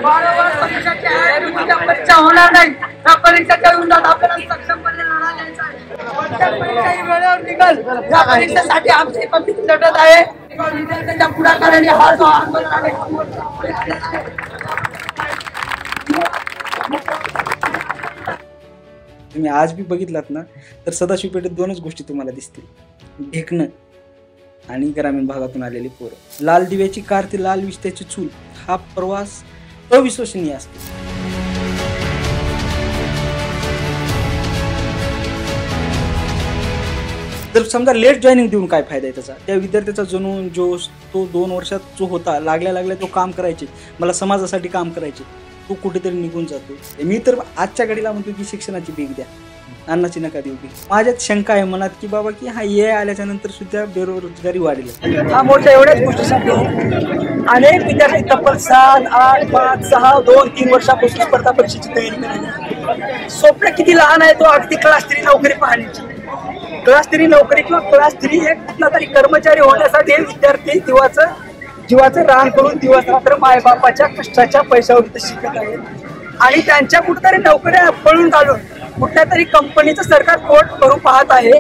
वारंवार परीक्षाची आहे, उद्या परीक्षा होणार नाही. त्या परीक्षेच्या विरोधात आपल्याला सक्षमपणे लढा द्यायचा आहे. कोणत्या परीक्षाही वेळेवर निघल, या परीक्षेसाठी आमची कमिटी लढत आहे. विद्यार्थ्यांच्या पुढाकाराने हा जो आंदोलन आहे हा मोर्चा पुढे आणलेला आहे. तुम्ही आज बी बघितलात ना तर सदाशिव पेठेत दोनच गोष्टी तुम्हाला दिसतील, ढेकणं आणि ग्रामीण भागातून आलेली पोरं. लाल दिव्याची कार ती लाल विस्त्याची चूल हा प्रवास अविश्वसनीय असतो. जर समजा लेट जॉईनिंग देऊन काय फायदा आहे त्याचा? त्या विद्यार्थ्याचा जणून जोश तो 2 वर्षात जो होता, लागल्या तो काम करायचे, मला समाजासाठी काम करायचे, तो कुठेतरी निघून जातो. मी तर आजच्या घडीला म्हणतो की शिक्षणाची भीक द्या, अन्नाची नका देऊ की. माझ्यात शंका आहे मनात की बाबा की हा ए आल्याच्या नंतर सुद्धा बेरोजगारी वाढेल. हा मोर्चा एवढ्याच गोष्टीसाठी अनेक विद्यार्थी तब्बल 7, 8, 5, 6, 2, 3 वर्षापासून स्पर्धा परीक्षेची तयारी करायची. स्वप्न किती लहान आहे, तो अगदी क्लास 3 नोकरी पाहण्याची. क्लास 3 नोकरी किंवा क्लास 3 एक कुठला तरी कर्मचारी होण्यासाठी हे विद्यार्थी जीवाचं रान करून दिवस रात्र मायबापाच्या कष्टाच्या पैशावर शिकत आहेत आणि त्यांच्या कुठेतरी नोकऱ्या पळून घालून कुठल्या तरी कंपनीचं सरकार पोट भरून पाहत आहे.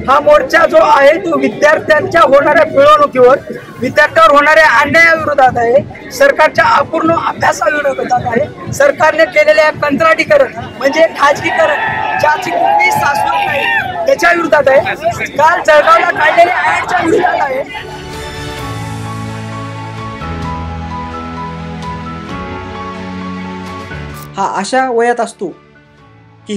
हा मोर्चा जो आहे तो विद्यार्थ्यांच्या होणाऱ्या पिळवणुकीवर, विद्यार्थ्यांवर होणाऱ्या अन्यायाविरोधात आहे, सरकारच्या अपूर्ण अभ्यासाविरोधात आहे, सरकारने केलेल्या कंत्राटीकरण म्हणजे खाजगीकरण ज्याची कुठलीही शाश्वत नाही त्याच्या विरोधात आहे. काल जळगावला काढलेल्या ऍडच्या विरोधात आहे. हा अशा वयात असतो की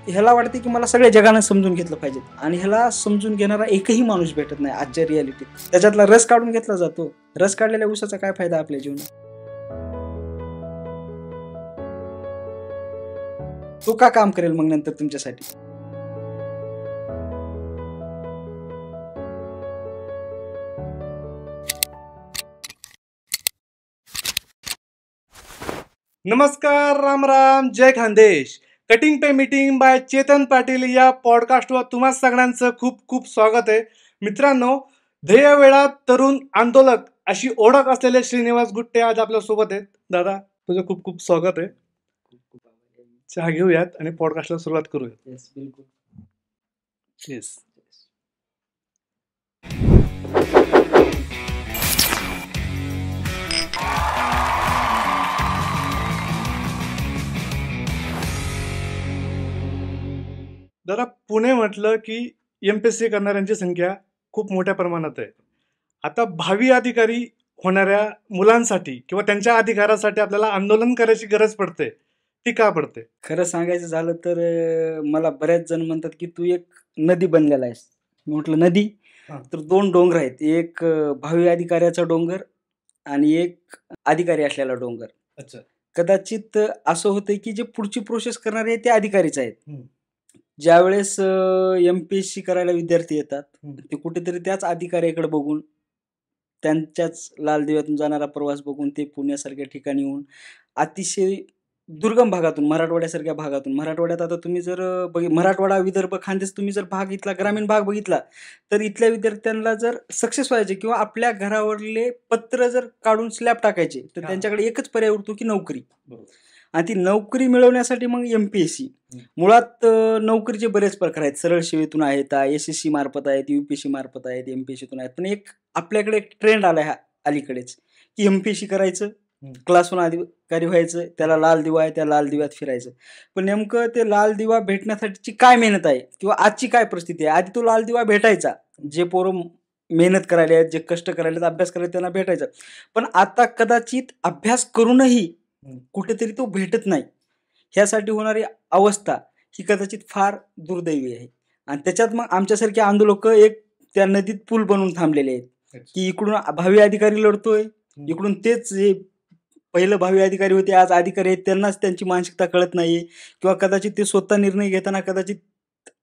ह्याला वाटते की मला सगळ्या जगानं समजून घेतलं पाहिजे आणि ह्याला समजून घेणारा एकही माणूस भेटत नाही आजच्या रियालिटीत. त्याच्यातला रस काढून घेतला जातो. रस काढलेल्या ऊसाचा काय फायदा आपल्या जीवनात? तो का काम करेल मग नंतर तुमच्यासाठी? नमस्कार, राम राम, जय Khandesh. Cutting pay meeting by Chetan Patil या पॉडकास्टवर तुम्हा सगळ्यांचं खूप खूप स्वागत आहे. मित्रांनो, ध्येय वेळा तरुण आंदोलक अशी ओळख असलेले श्रीनिवास गुट्टे आज आपल्या सोबत आहेत. दादा, तुझं खूप खूप स्वागत आहे. चहा घेऊयात आणि पॉडकास्टला सुरुवात करूयात. बिलकुल. येस. दादा, पुणे म्हटलं की MPSC करणाऱ्यांची संख्या खूप मोठ्या प्रमाणात आहे. आता भावी अधिकारी होणाऱ्या मुलांसाठी किंवा त्यांच्या अधिकारासाठी आपल्याला आंदोलन करायची गरज पडते. ती का पडते? खरं सांगायचं झालं तर मला बऱ्याच जण म्हणतात की तू एक नदी बनलेला आहेस. मी म्हटलं नदी? तर 2 डोंगर आहेत, एक भावी अधिकाऱ्याचा डोंगर आणि एक अधिकारी असलेला डोंगर. अच्छा. कदाचित असं होतं की जे पुढची प्रोसेस करणारे आहेत ते अधिकारीच आहेत. ज्यावेळेस MPSC करायला विद्यार्थी येतात ते कुठेतरी त्याच अधिकाऱ्याकडे बघून, त्यांच्याच लाल दिव्यातून जाणारा प्रवास बघून ते पुण्यासारख्या ठिकाणी येऊन अतिशय दुर्गम भागातून, मराठवाड्यासारख्या भागातून, मराठवाड्यात आता तुम्ही जर मराठवाडा, विदर्भ, खानदेश तुम्ही जर भाग इथला ग्रामीण भाग बघितला तर इथल्या विद्यार्थ्यांना जर सक्सेस व्हायचे किंवा आपल्या घरावरले पत्र जर काढून स्लॅब टाकायचे तर त्यांच्याकडे एकच पर्याय उरतो की नोकरी. आणि ती नोकरी मिळवण्यासाठी मग MPSC. मुळात नोकरीचे बरेच प्रकार आहेत. सरळ सेवेतून आहेत, SSC मार्फत आहेत, UPSC मार्फत आहेत, MPSCतून आहेत. पण एक आपल्याकडे एक ट्रेंड आला आहे अलीकडेच की MPSC करायचं, क्लासहून अधिकारी व्हायचं, त्याला लाल दिवा आहे, त्या लाल दिव्यात फिरायचं. पण नेमकं ते लाल दिवा भेटण्यासाठीची काय मेहनत आहे किंवा आजची काय परिस्थिती आहे? आधी तो लाल दिवा भेटायचा, जे पोरं मेहनत करायला आहेत, जे कष्ट करायला आहेत, अभ्यास करायला त्यांना भेटायचा. पण आता कदाचित अभ्यास करूनही कुठेतरी तो भेटत नाही. ह्यासाठी होणारी अवस्था ही कदाचित फार दुर्दैवी आहे. आणि त्याच्यात मग आमच्यासारखे आंदोलक एक त्या नदीत पूल बनवून थांबलेले आहेत की इकडून भावी अधिकारी लढतोय, इकडून तेच जे पहिलं भावी अधिकारी होते आज अधिकारी आहेत त्यांनाच त्यांची मानसिकता कळत नाहीये किंवा कदाचित ते स्वतः निर्णय घेताना कदाचित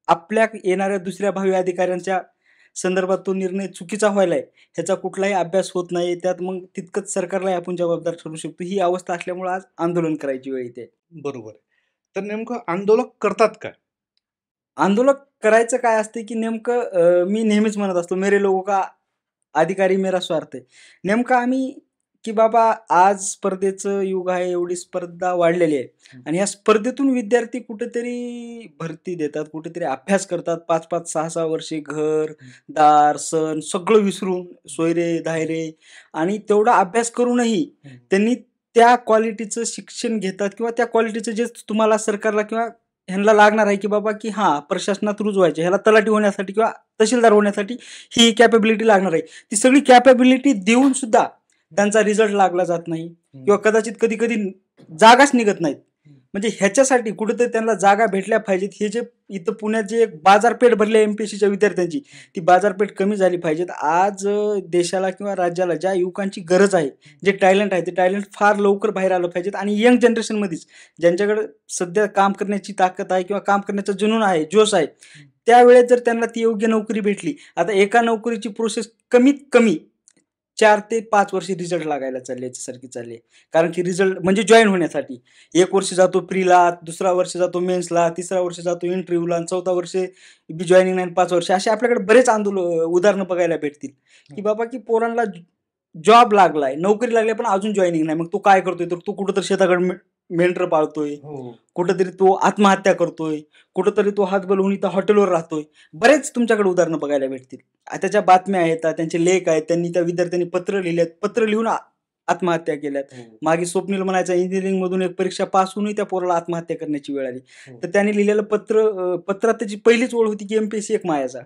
आपल्या येणाऱ्या दुसऱ्या भावी अधिकाऱ्यांच्या संदर्भात तो निर्णय चुकीचा व्हायलाय ह्याचा कुठलाही अभ्यास होत नाही. त्यात मग तितकंच सरकारला आपण जबाबदार ठरू शकतो. ही अवस्था असल्यामुळे आज आंदोलन करायची वेळ येते. बरोबर आहे. तर नेमकं आंदोलक करतात काय? आंदोलक करायचं काय असते की नेमकं मी नेहमीच म्हणत असतो, मेरे लोगों का अधिकारी मेरा स्वार्थ आहे. नेमकं आम्ही की बाबा आज स्पर्धेचं युग आहे, एवढी स्पर्धा वाढलेली आहे आणि ह्या स्पर्धेतून विद्यार्थी कुठेतरी भरती देतात, कुठेतरी अभ्यास करतात, 5-5, 6-6 वर्षे घर, दार, सण सगळं विसरून सोयरे, धायरे आणि तेवढा अभ्यास करूनही त्यांनी त्या क्वालिटीचं शिक्षण घेतात किंवा त्या क्वालिटीचं जे तुम्हाला सरकारला किंवा ह्यांना लागणार आहे की बाबा की हां प्रशासनात रुजवायचे, ह्याला तलाठी होण्यासाठी किंवा तहसीलदार होण्यासाठी ही कॅपेबिलिटी लागणार आहे. ती सगळी कॅपेबिलिटी देऊन सुद्धा त्यांचा रिझल्ट लागला जात नाही किंवा कदाचित कधी कधी जागाच निघत नाहीत. म्हणजे ह्याच्यासाठी कुठेतरी त्यांना जागा भेटल्या पाहिजेत. हे जे इथं पुण्यात जे एक बाजारपेठ भरली आहे एमपीएससीच्या विद्यार्थ्यांची, ती बाजारपेठ कमी झाली पाहिजेत. आज देशाला किंवा राज्याला ज्या युवकांची गरज आहे, जे टॅलेंट आहे, ते टॅलेंट फार लवकर बाहेर आलं पाहिजेत आणि यंग जनरेशनमध्येच ज्यांच्याकडे सध्या काम करण्याची ताकद आहे किंवा काम करण्याचा जुनून आहे, जोश आहे, त्यावेळेस जर त्यांना ती योग्य नोकरी भेटली. आता एका नोकरीची प्रोसेस कमीत कमी 4 ते 5 वर्ष रिझल्ट लागायला चालले याच्यासारखी चालली आहे. कारण की रिझल्ट म्हणजे जॉईन होण्यासाठी 1 वर्ष जातो प्रीला, दुसरा वर्ष जातो मेन्सला, तिसरा वर्ष जातो इंटरव्ह्यूला आणि 4था वर्ष बी जॉईनिंग नाही 5 वर्ष. असे आपल्याकडे बरेच उदाहरणं बघायला भेटतील की बाबा की पोरांना जॉब लागलाय, नोकरी लागली पण अजून जॉईनिंग नाही. मग तो काय करतोय, तर तो कुठंतरी शेताकडे मेंढर पाळतोय, कुठंतरी तो आत्महत्या करतोय, कुठंतरी तो हातबल होऊन इथं हॉटेलवर राहतोय. बरेच तुमच्याकडे उदाहरणं बघायला भेटतील. त्याच्या बातम्या आहेत, त्यांचे लेख आहेत, त्यांनी त्या विद्यार्थ्यांनी पत्र लिहिलेत, पत्र लिहून आत्महत्या केल्यात. मागे स्वप्नील म्हणायचा इंजिनिअरिंग मधून एक परीक्षा पास होऊनही त्या पोराला आत्महत्या करण्याची वेळ आली. तर त्यांनी लिहिलेलं पत्रात त्याची पहिलीच ओळ होती की एमपीएससी एक मायाचा.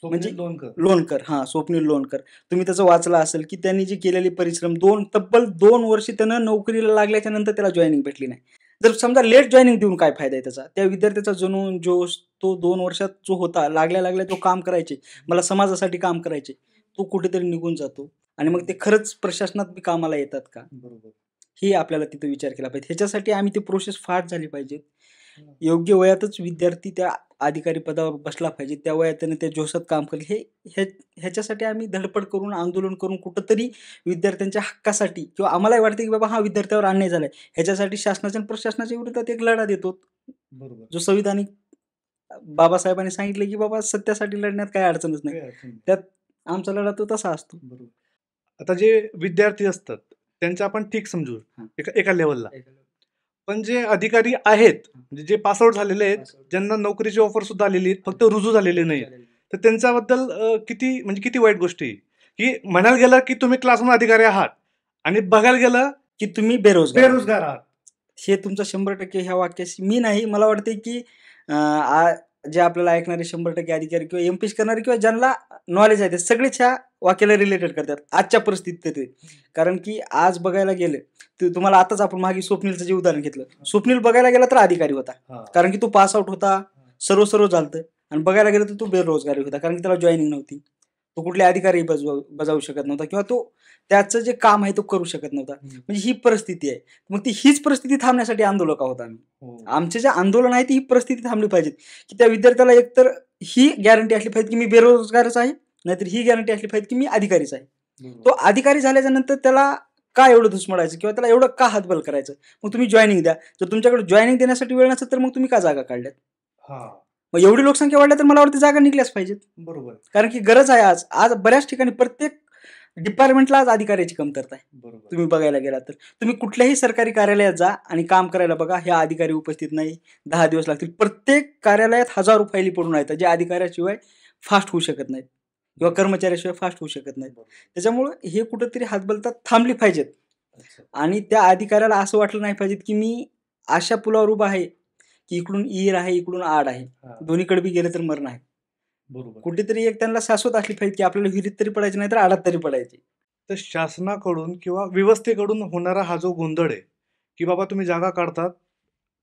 म्हणजे लोणकर, हा स्वप्नील लोणकर, तुम्ही त्याचं वाचलं असेल की त्यांनी जी केलेली परिश्रम तब्बल 2 वर्ष त्यानं नोकरीला लागल्याच्या नंतर त्याला जॉईनिंग भेटली नाही. जर समजा लेट जॉईनिंग देऊन काय फायदा आहे त्याचा? त्या विद्यार्थ्याचा जुनून जोश तो 2 वर्षात जो होता, लागल्या तो काम करायचे, मला समाजासाठी काम करायचे, तो कुठेतरी निघून जातो आणि मग ते खरंच प्रशासनात बी कामाला येतात का? बरोबर, ही आपल्याला तिथं विचार केला पाहिजे. ह्याच्यासाठी आम्ही ती प्रोसेस फास्ट झाली पाहिजे. योग्य वयातच विद्यार्थी त्या अधिकारी पदावर बसला पाहिजे, त्या वयात त्याने त्या जोशात काम केलं. ह्याच्यासाठी आम्ही धडपड करून आंदोलन करून कुठंतरी विद्यार्थ्यांच्या हक्कासाठी किंवा आम्हालाही वाटतं की बाबा हा विद्यार्थ्यावर अन्याय झालाय, ह्याच्यासाठी शासनाच्या आणि प्रशासनाच्या विरोधात एक लढा देतो. बरोबर, जो संविधानिक बाबासाहेबांनी सांगितलं की बाबा सत्यासाठी लढण्यात काही अडचणच नाही, त्यात आमचा लढा तो तसा असतो. बरोबर. आता जे विद्यार्थी असतात त्यांचं आपण ठीक समजू एका लेवलला, पण जे अधिकारी आहेत म्हणजे जे पासआउट झालेले आहेत, ज्यांना नोकरीची ऑफर सुद्धा आलेली आहेत, फक्त रुजू झालेले नाही, तर त्यांच्याबद्दल किती वाईट गोष्टी की म्हणायला गेलं की तुम्ही क्लासरूम अधिकारी आहात आणि बघायला गेलं की तुम्ही बेरोजगार आहात. हे तुमचं 100% ह्या वाक्याशी मी नाही. मला वाटते की जे आपल्याला ऐकणारे 100% अधिकारी किंवा एमपीएससी करणारे किंवा ज्यांना नॉलेज आहे ते सगळेच ह्या वाक्याला रिलेटेड करतात आजच्या परिस्थितीत. कारण की आज बघायला गेलं तुम्हाला आताच आपण मागे स्वप्नीलचं जे उदाहरण घेतलं, स्वप्नील बघायला गेला तर अधिकारी होता कारण की तो पास आउट होता, सर्व झालं, आणि बघायला गेलं तर तो बेरोजगारी होता कारण की त्याला जॉईनिंग नव्हती, तो कुठले अधिकारी बजावू शकत नव्हता किंवा तो त्याचं जे काम आहे तो करू शकत नव्हता. म्हणजे ही परिस्थिती आहे. मग हीच परिस्थिती थांबण्यासाठी आंदोलक आहोत आम्ही. आमचे जे आंदोलन आहे ती ही परिस्थिती थांबली पाहिजेत की त्या विद्यार्थ्याला एकतर ही गॅरंटी असली पाहिजे की मी बेरोजगारच आहे, नाहीतर ही गॅरंटी असली पाहिजे की मी अधिकारीच आहे. तो अधिकारी झाल्याच्या नंतर त्याला का एवढं धुसमडायचं किंवा त्याला एवढं का हातबल करायचं? मग तुम्ही जॉईनिंग द्या. जर तुमच्याकडे जॉईनिंग देण्यासाठी वेळ नसेल तर मग तुम्ही का जागा काढल्यात? मग एवढी लोकसंख्या वाढल्या तर मला वाटतं जागा निघल्याच पाहिजेत. बरोबर, कारण की गरज आहे. आज बऱ्याच ठिकाणी प्रत्येक डिपार्टमेंटला आज अधिकाऱ्याची कमतरता आहे. बरोबर, तुम्ही बघायला गेला तर तुम्ही कुठल्याही सरकारी कार्यालयात जा आणि काम करायला बघा, ह्या अधिकारी उपस्थित नाही, 10 दिवस लागतील. प्रत्येक कार्यालयात हजारो फायली पडून आहेत ज्या अधिकाऱ्याशिवाय फास्ट होऊ शकत नाहीत किंवा कर्मचाऱ्याशिवाय फास्ट होऊ शकत नाहीत. त्याच्यामुळे हे कुठेतरी हातबलता थांबली पाहिजेत आणि त्या अधिकाऱ्याला असं वाटलं नाही पाहिजेत की मी अशा पुलावर उभा आहे की इकडून ईर आहे, इकडून आड आहे, दोन्हीकडे बी गेले तर मरण आहे. बरोबर, कुठेतरी एक त्यांना शाश्वत असली पाहिजे की आपल्याला विहिरीत तरी पडायची नाही तर आडात तरी पडायची. तर शासनाकडून किंवा व्यवस्थेकडून होणारा हा जो गोंधळ आहे की बाबा तुम्ही जागा काढतात,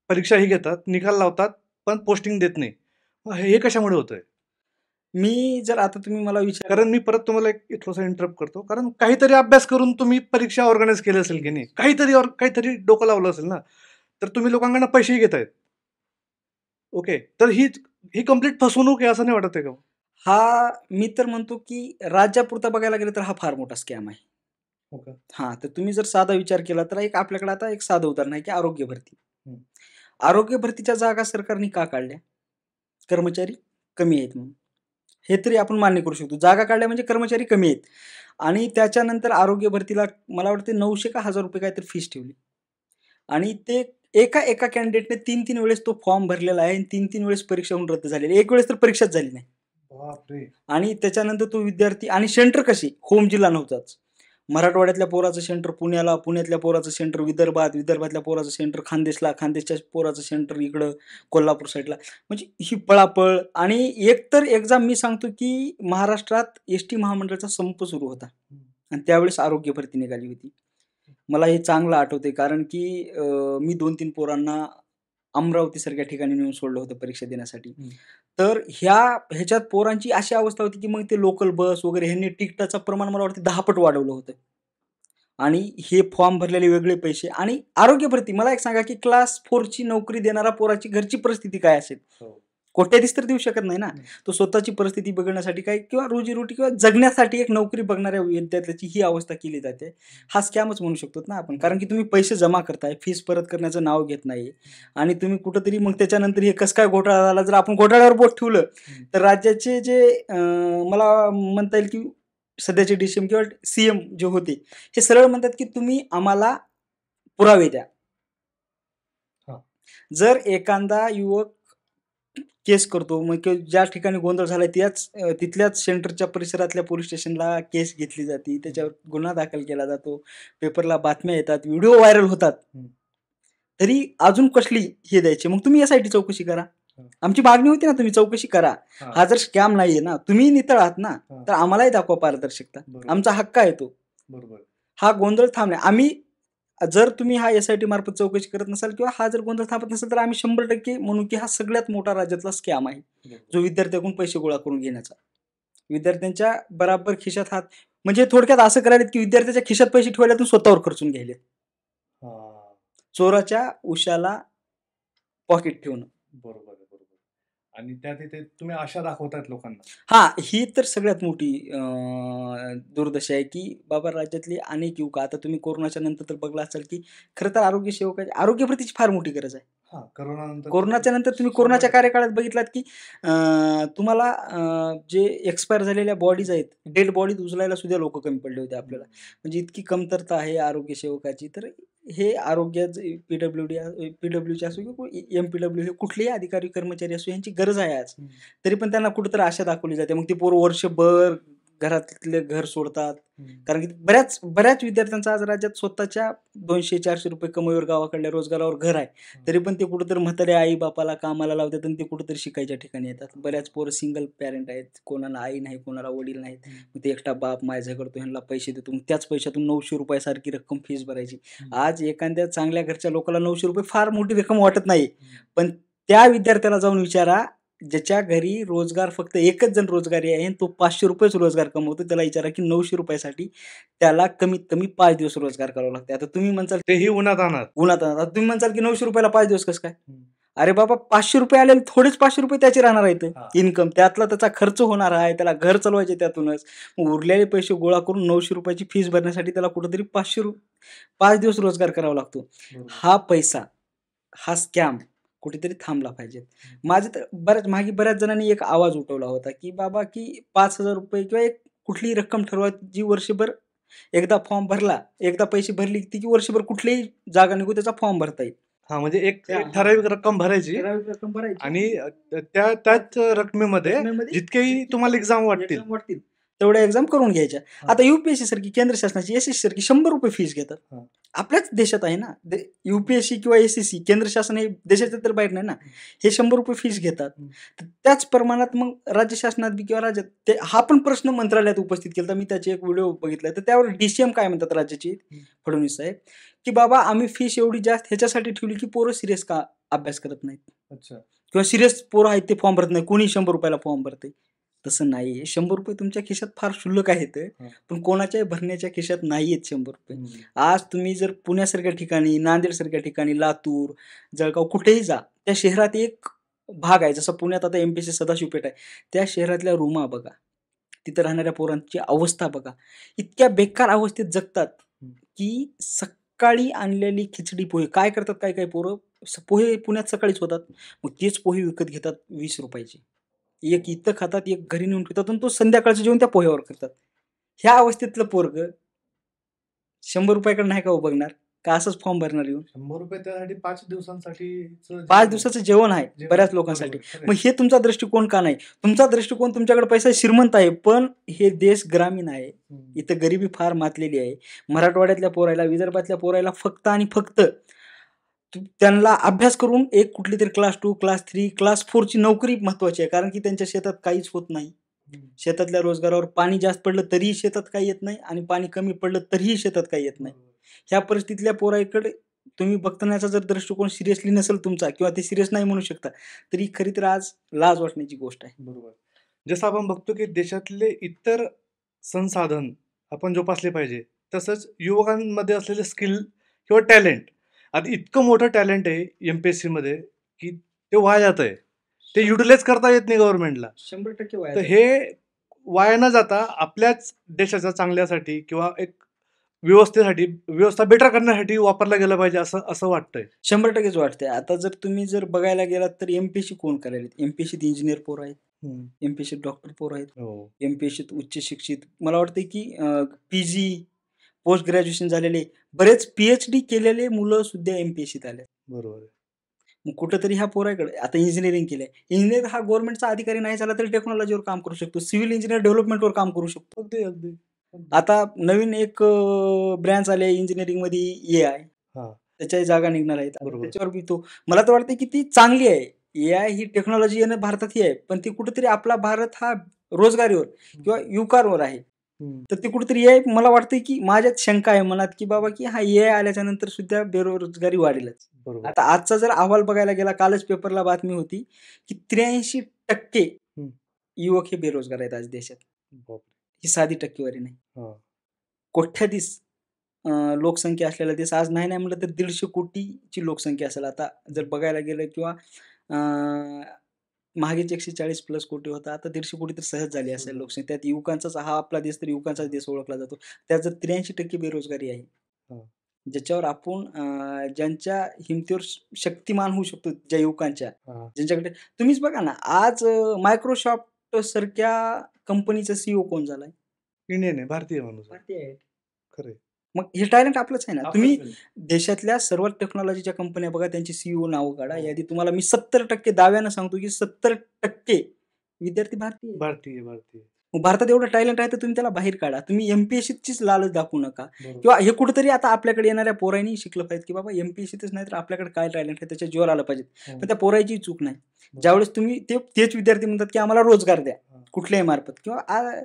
परीक्षाही घेतात, निकाल लावतात, पण पोस्टिंग देत नाही, हे कशामुळे होतंय? मी जर आता तुम्ही मला कारण मी परत तुम्हाला एक थोडासा इंटरप्ट करतो, कारण काहीतरी अभ्यास करून तुम्ही परीक्षा ऑर्गनाईज केली असेल की नाही, काहीतरी डोकं लावलं असेल ना, तर तुम्ही लोकांकडनं पैसेही घेतायत. ओके, तर ही कंप्लीट फसवणूक आहे असं नाही वाटत आहे का? हा मी तर म्हणतो की राज्यापुरता बघायला गेलं तर हा फार मोठा स्कॅम आहे. हा, तर तुम्ही जर साधा विचार केला तर आपल्याकडे आता एक साधं उदाहरण आहे की आरोग्य भरती. आरोग्य भरतीच्या जागा सरकारने का काढल्या? कर्मचारी कमी आहेत म्हणून. हे तरी आपण मान्य करू शकतो. जागा काढल्या म्हणजे कर्मचारी कमी आहेत. आणि त्याच्यानंतर आरोग्य भरतीला मला वाटते 900 का 1000 रुपये काहीतरी फीस ठेवली. आणि ते एका कॅन्डिडेटने 3 वेळेस तो फॉर्म भरलेला आहे आणि 3 वेळेस परीक्षा होऊन रद्द झालेली. एक वेळेस तर परीक्षाच झाली नाही. बापरे. आणि त्याच्यानंतर तो विद्यार्थी, आणि सेंटर कशी, होम जिल्हा नव्हताच. मराठवाड्यातल्या पोराचं सेंटर पुण्याला, पुण्यातल्या पोराचं सेंटर विदर्भात, विदर्भातल्या पोराचं सेंटर खानदेशला, खानदेशच्या पोराचं सेंटर इकडं कोल्हापूर साईडला. म्हणजे ही पळापळ. आणि एकतर एक्झाम मी सांगतो की महाराष्ट्रात एस टी महामंडळाचा संप सुरू होता आणि त्यावेळेस आरोग्य भरती निघाली होती. मला हे चांगलं आठवते, कारण की मी 2-3 पोरांना अमरावतीसारख्या ठिकाणी नेऊन सोडलं होतं परीक्षा देण्यासाठी. तर ह्याच्यात पोरांची अशी अवस्था होती की मग ते लोकल बस वगैरे ह्यांनी तिकिटाचं प्रमाण मला वाटतं 10 पट वाढवलं होतं. आणि हे फॉर्म भरलेले वेगळे पैसे. आणि आरोग्य भरती, मला एक सांगा की क्लास 4ची नोकरी देणारा पोराची घरची परिस्थिती काय असेल? कोट्याधीश तर देऊ शकत नाही ना. तो स्वतःची परिस्थिती बघण्यासाठी काय, किंवा रोजीरोटी किंवा जगण्यासाठी एक नोकरी बघणाऱ्या विद्यार्थ्याची ही अवस्था केली जाते. हा स्कॅमच म्हणू शकतो ना आपण, कारण की तुम्ही पैसे जमा करताय, फीस परत करण्याचं नाव घेत नाही. आणि तुम्ही कुठंतरी मग त्याच्यानंतर हे कसं काय घोटाळा झाला, जर आपण घोटाळ्यावर बोट ठेवलं तर राज्याचे जे मला म्हणता येईल की सध्याचे DCM किंवा CM जे होते, हे सरळ म्हणतात की तुम्ही आम्हाला पुरावे द्या. जर एखादा युवक केस करतो, मग ज्या ठिकाणी गोंधळ झालाय तिथल्याच सेंटरच्या परिसरातल्या पोलीस स्टेशनला केस घेतली जाते, त्याच्यावर गुन्हा दाखल केला जातो, पेपरला बातम्या येतात, व्हिडिओ व्हायरल होतात, तरी अजून कसली हे द्यायचे? मग तुम्ही यासाठी चौकशी करा. आमची मागणी होती ना, तुम्ही चौकशी करा. हा जर स्कॅम नाहीये ना, तुम्ही नितळ आहात ना, तर आम्हालाही दाखवा पारदर्शकता. आमचा हक्क आहे तो. हा गोंधळ थांबणे. आम्ही जर तुम्ही हा SIT मार्फत चौकशी करत नसाल किंवा हा जर गोंधळ थांबत नसेल, तर आम्ही 100% म्हणू की हा सगळ्यात मोठा राज्यातला स्कॅम आहे, जो विद्यार्थ्याकडून पैसे गोळा करून घेण्याचा. विद्यार्थ्यांच्या बराबर खिशात हात, म्हणजे थोडक्यात असं करायला की विद्यार्थ्याच्या खिशात पैसे ठेवल्यातून स्वतःवर खर्चून घ्यायले. चोराच्या उशाला पॉकेट ठेवणं. बरोबर. आणि त्यात ते तुम्ही आशा दाखवतात लोकांना. हा, ही तर सगळ्यात मोठी दुर्दशा आहे की बाबा राज्यातली अनेक युवक, आता तुम्ही कोरोनाच्या नंतर तर बघला असाल की खरं तर आरोग्य सेवकाची आरोग्य भरतीची फार मोठी गरज आहे. कोरोनाच्या नंतर तुम्ही कोरोनाच्या कार्यकाळात बघितलात की तुम्हाला जे एक्सपायर झालेल्या बॉडीज आहेत, डेड बॉडीज उचलायला सुद्धा लोक कमी पडले होते आपल्याला. म्हणजे इतकी कमतरता आहे आरोग्य सेवकाची. तर हे आरोग्य PWC असो किंवा MPW, हे कुठलेही अधिकारी कर्मचारी असो, यांची गरज आहे आज. तरी पण त्यांना कुठेतरी आशा दाखवली जाते. मग ते पोरं वर्षभर घरातले घर सोडतात, कारण की बऱ्याच विद्यार्थ्यांचा आज राज्यात स्वतःच्या 200-400 रुपये कमाईवर गावाकडल्या रोजगारावर घर आहे, तरी पण ते कुठेतरी म्हातारे आई बापाला कामाला लावतात आणि ते कुठेतरी शिकायच्या ठिकाणी येतात. बऱ्याच पोरं सिंगल पॅरेंट आहेत, कोणाला आई नाही, कोणाला वडील नाहीत. मग ते एकटा बाप माझ्या करतो, ह्यांना पैसे देतो, मग त्याच पैशातून 900 रुपयासारखी रक्कम फीस भरायची. आज एखाद्या चांगल्या घरच्या लोकांना 900 रुपये फार मोठी रक्कम वाटत नाही, पण त्या विद्यार्थ्याला जाऊन विचारा ज्याच्या घरी रोजगार फक्त एकच जण रोजगारी आहे, तो 500 रुपयेच रोजगार कमवतो, त्याला विचारा की 900 रुपयासाठी त्याला कमीत कमी 5 दिवस रोजगार करावा लागते. आता तुम्ही म्हणसाल तेही उन्हात आणत. तुम्ही म्हणसाल की 900 रुपयाला 5 दिवस कसं काय? अरे बाबा, 500 रुपये आले, थोडेच 500 रुपये त्याचे राहणार आहेत इन्कम, त्यातला त्याचा खर्च होणार आहे, त्याला घर चालवायचे त्यातूनच. मग उरलेले पैसे गोळा करून 900 रुपयाची फीस भरण्यासाठी त्याला कुठेतरी 5 दिवस रोजगार करावा लागतो. हा पैसा, हा स्कॅम कुठेतरी थांबला पाहिजे. माझं तर बऱ्याच जणांनी एक आवाज उठवला होता की बाबा की 5,000 रुपये किंवा एक कुठलीही रक्कम ठरवा, जी वर्षभर एकदा फॉर्म भरला, एकदा पैसे भरली की वर्षभर कुठलीही जागा निघू त्याचा फॉर्म भरता येईल. म्हणजे एक ठराविक रक्कम भरायची आणि त्याच रकमेमध्ये जितकेही तुम्हाला एक्झाम वाटतील तेवढ्या एक्झाम करून घ्यायच्या. आता UPSC सारखी केंद्र शासनाची, SSC सारखी 100 रुपये फीस घेतात. आपल्याच देशात आहे ना, UPSC किंवा SSC, केंद्र शासन हे देशाच्या तर बाहेर नाही ना, हे 100 रुपये फीस घेतात. त्याच प्रमाणात मग राज्य शासनात बी किंवा राज्यात हा पण प्रश्न मंत्रालयात उपस्थित केला. मी त्याचे एक व्हिडिओ बघितला, तर त्यावर DCM काय म्हणतात राज्याचे, फडणवीस साहेब, की बाबा आम्ही फीस एवढी जास्त ह्याच्यासाठी ठेवली की पोरं सिरियस का अभ्यास करत नाहीत, किंवा सिरियस पोरं आहेत ते फॉर्म भरत नाही, कोणी 100 रुपयाला फॉर्म भरते. तसं नाही. 100 रुपये तुमच्या खिशात फार क्षुल्लक आहेत, पण कोणाच्याही भरण्याच्या खिशात नाही आहेत 100 रुपये. आज तुम्ही जर पुण्यासारख्या ठिकाणी, नांदेडसारख्या ठिकाणी, लातूर, जळगाव, कुठेही जा, त्या शहरात एक भाग आहे, जसं पुण्यात आता MPSC सदाशिवपेठ आहे, त्या शहरातल्या रूमा बघा, तिथं राहणाऱ्या पोरांची अवस्था बघा, इतक्या बेकार अवस्थेत जगतात की सकाळी आणलेली खिचडी पोहे काय करतात, काय पोरं पोहे पुण्यात सकाळीच होतात, मग तेच पोहे विकत घेतात 20 रुपयाचे. एक इथं खातात, एक घरी नेऊन ठेवतात आणि तो संध्याकाळचं जेवण त्या पोह्यावर करतात. ह्या अवस्थेतलं पोरग 100 रुपयाकडे नाही का बघणार, का असंच फॉर्म भरणार येऊन? 100 रुपये त्यासाठी 5 दिवसांसाठी 5 दिवसाचं जेवण आहे बऱ्याच लोकांसाठी. मग हे तुमचा दृष्टिकोन का नाही? तुमचा दृष्टिकोन, तुमच्याकडे पैसा श्रीमंत आहे, पण हे देश ग्रामीण आहे. इथं गरिबी फार मातलेली आहे. मराठवाड्यातल्या पोरायला, विदर्भातल्या पोरायला फक्त आणि फक्त त्यांना अभ्यास करून एक कुठली तरी क्लास 2, क्लास 3, क्लास 4 ची नोकरी महत्वाची आहे, कारण की त्यांच्या शेतात काहीच होत नाही. शेतातल्या रोजगारावर पाणी जास्त पडलं तरीही शेतात काही येत नाही आणि पाणी कमी पडलं तरीही शेतात काही येत नाही. ह्या परिस्थितीतल्या पोराईकडे तुम्ही बघण्याचा जर दृष्टिकोन सिरियसली नसेल तुमचा, किंवा ते सिरियस नाही म्हणू शकता, तरी खरी तर आज लाज वाटण्याची गोष्ट आहे. बरोबर. जसं आपण बघतो की देशातले इतर संसाधन आपण जोपासले पाहिजे, तसंच युवकांमध्ये असलेले स्किल किंवा टॅलेंट, आता इतकं मोठं टॅलेंट आहे MPSC मध्ये की ते वाया जात आहे, ते युटिलाइज करता येत नाही गव्हर्नमेंटला. 100% वाया तर जातं. हे वाया न जाता आपल्याच देशाच्या चांगल्यासाठी किंवा एक व्यवस्था बेटर करण्यासाठी वापरला गेला पाहिजे असं असं वाटतंय. 100%च वाटतंय. आता जर तुम्ही बघायला गेलात तर MPSC कोण करायला? MPSCत इंजिनियर पोर आहेत, MPSCत डॉक्टर पोर आहेत, हो. MPSCत उच्च शिक्षित, मला वाटतं की PG, पोस्ट ग्रॅज्युएशन झालेले, बरेच PhD केलेले मुलं सुद्धा MPSCत आले. बरोबर आहे. मग कुठंतरी ह्या पोराकडे आता इंजिनिअरिंग केलंय. इंजिनियर हा गव्हर्नमेंटचा अधिकारी नाही झाला तरी टेक्नॉलॉजीवर काम करू शकतो, सिव्हिल इंजिनियर डेव्हलपमेंटवर काम करू शकतो. अगदी अगदी. आता नवीन एक ब्रँच आले इंजिनिअरिंग मध्ये, AI. हा. त्याच्याही जागा निघणार आहेत. आता बरोबर. त्याच्यावर बी तो, मला तर वाटतं की ती चांगली आहे. AI ही टेक्नॉलॉजी येणं भारतात ही आहे, पण ती कुठेतरी आपला भारत हा रोजगारीवर किंवा युवकांवर आहे. तर ते कुठेतरी AI, मला वाटतं की माझ्यात शंका आहे मनात की बाबा की हा AI आल्याच्या नंतर सुद्धा बेरोजगारी वाढेलच. बरोबर. आता आजचा जर अहवाल बघायला गेला, कालच पेपरला बातमी होती की 83% युवक हे बेरोजगार आहेत आज देशात. बापरे. ही साधी टक्केवारी नाही. हा. कोट्याधीश लोकसंख्या असलेला देश, आज नाही नाही म्हटलं तर 150 कोटीची लोकसंख्या असेल आता जर बघायला गेलं, किंवा मागेच 140 प्लस कोटी होता, आता 150 कोटी तर सहज झाली असेल लोकसंख्या. त्यात युवकांचाच, हा आपला देश तर युवकांचाच देश ओळखला जातो. त्यात जर 83% बेरोजगारी आहे, ज्याच्यावर आपण ज्यांच्या हिमतीवर शक्तिमान होऊ शकतो, ज्या युवकांच्या, ज्यांच्याकडे, तुम्हीच बघा ना, आज मायक्रोसॉफ्ट सारख्या कंपनीचा CEO कोण झालाय? इंडियन आहे, भारतीय माणूस आहे. भारतीय आहे. खरे. मग हे टॅलेंट आपलंच आहे ना. तुम्ही आपलंच देशातल्या सर्व टेक्नॉलॉजीच्या कंपन्या बघा, त्यांची CEO नावं काढा, यादी तुम्हाला मी 70% दाव्यानं सांगतो की 70% विद्यार्थी भारतीय आहेत. भारतीय भारतीय. मग भारतात एवढं टॅलेंट आहे तर तुम्ही त्याला बाहेर काढा. तुम्ही MPSCचीच लालच दाखवू नका, बरोबर. किंवा हे कुठेतरी आता आपल्याकडे येणाऱ्या पोरांनी शिकलं पाहिजे की बाबा MPSCतच नाही तर आपल्याकडे काय टॅलेंट आहे त्याच्या जोर आलं पाहिजे. पण त्या पोराची चूक नाही. ज्यावेळेस तुम्ही तेच विद्यार्थी म्हणतात की आम्हाला रोजगार द्या कुठल्याही मार्फत, किंवा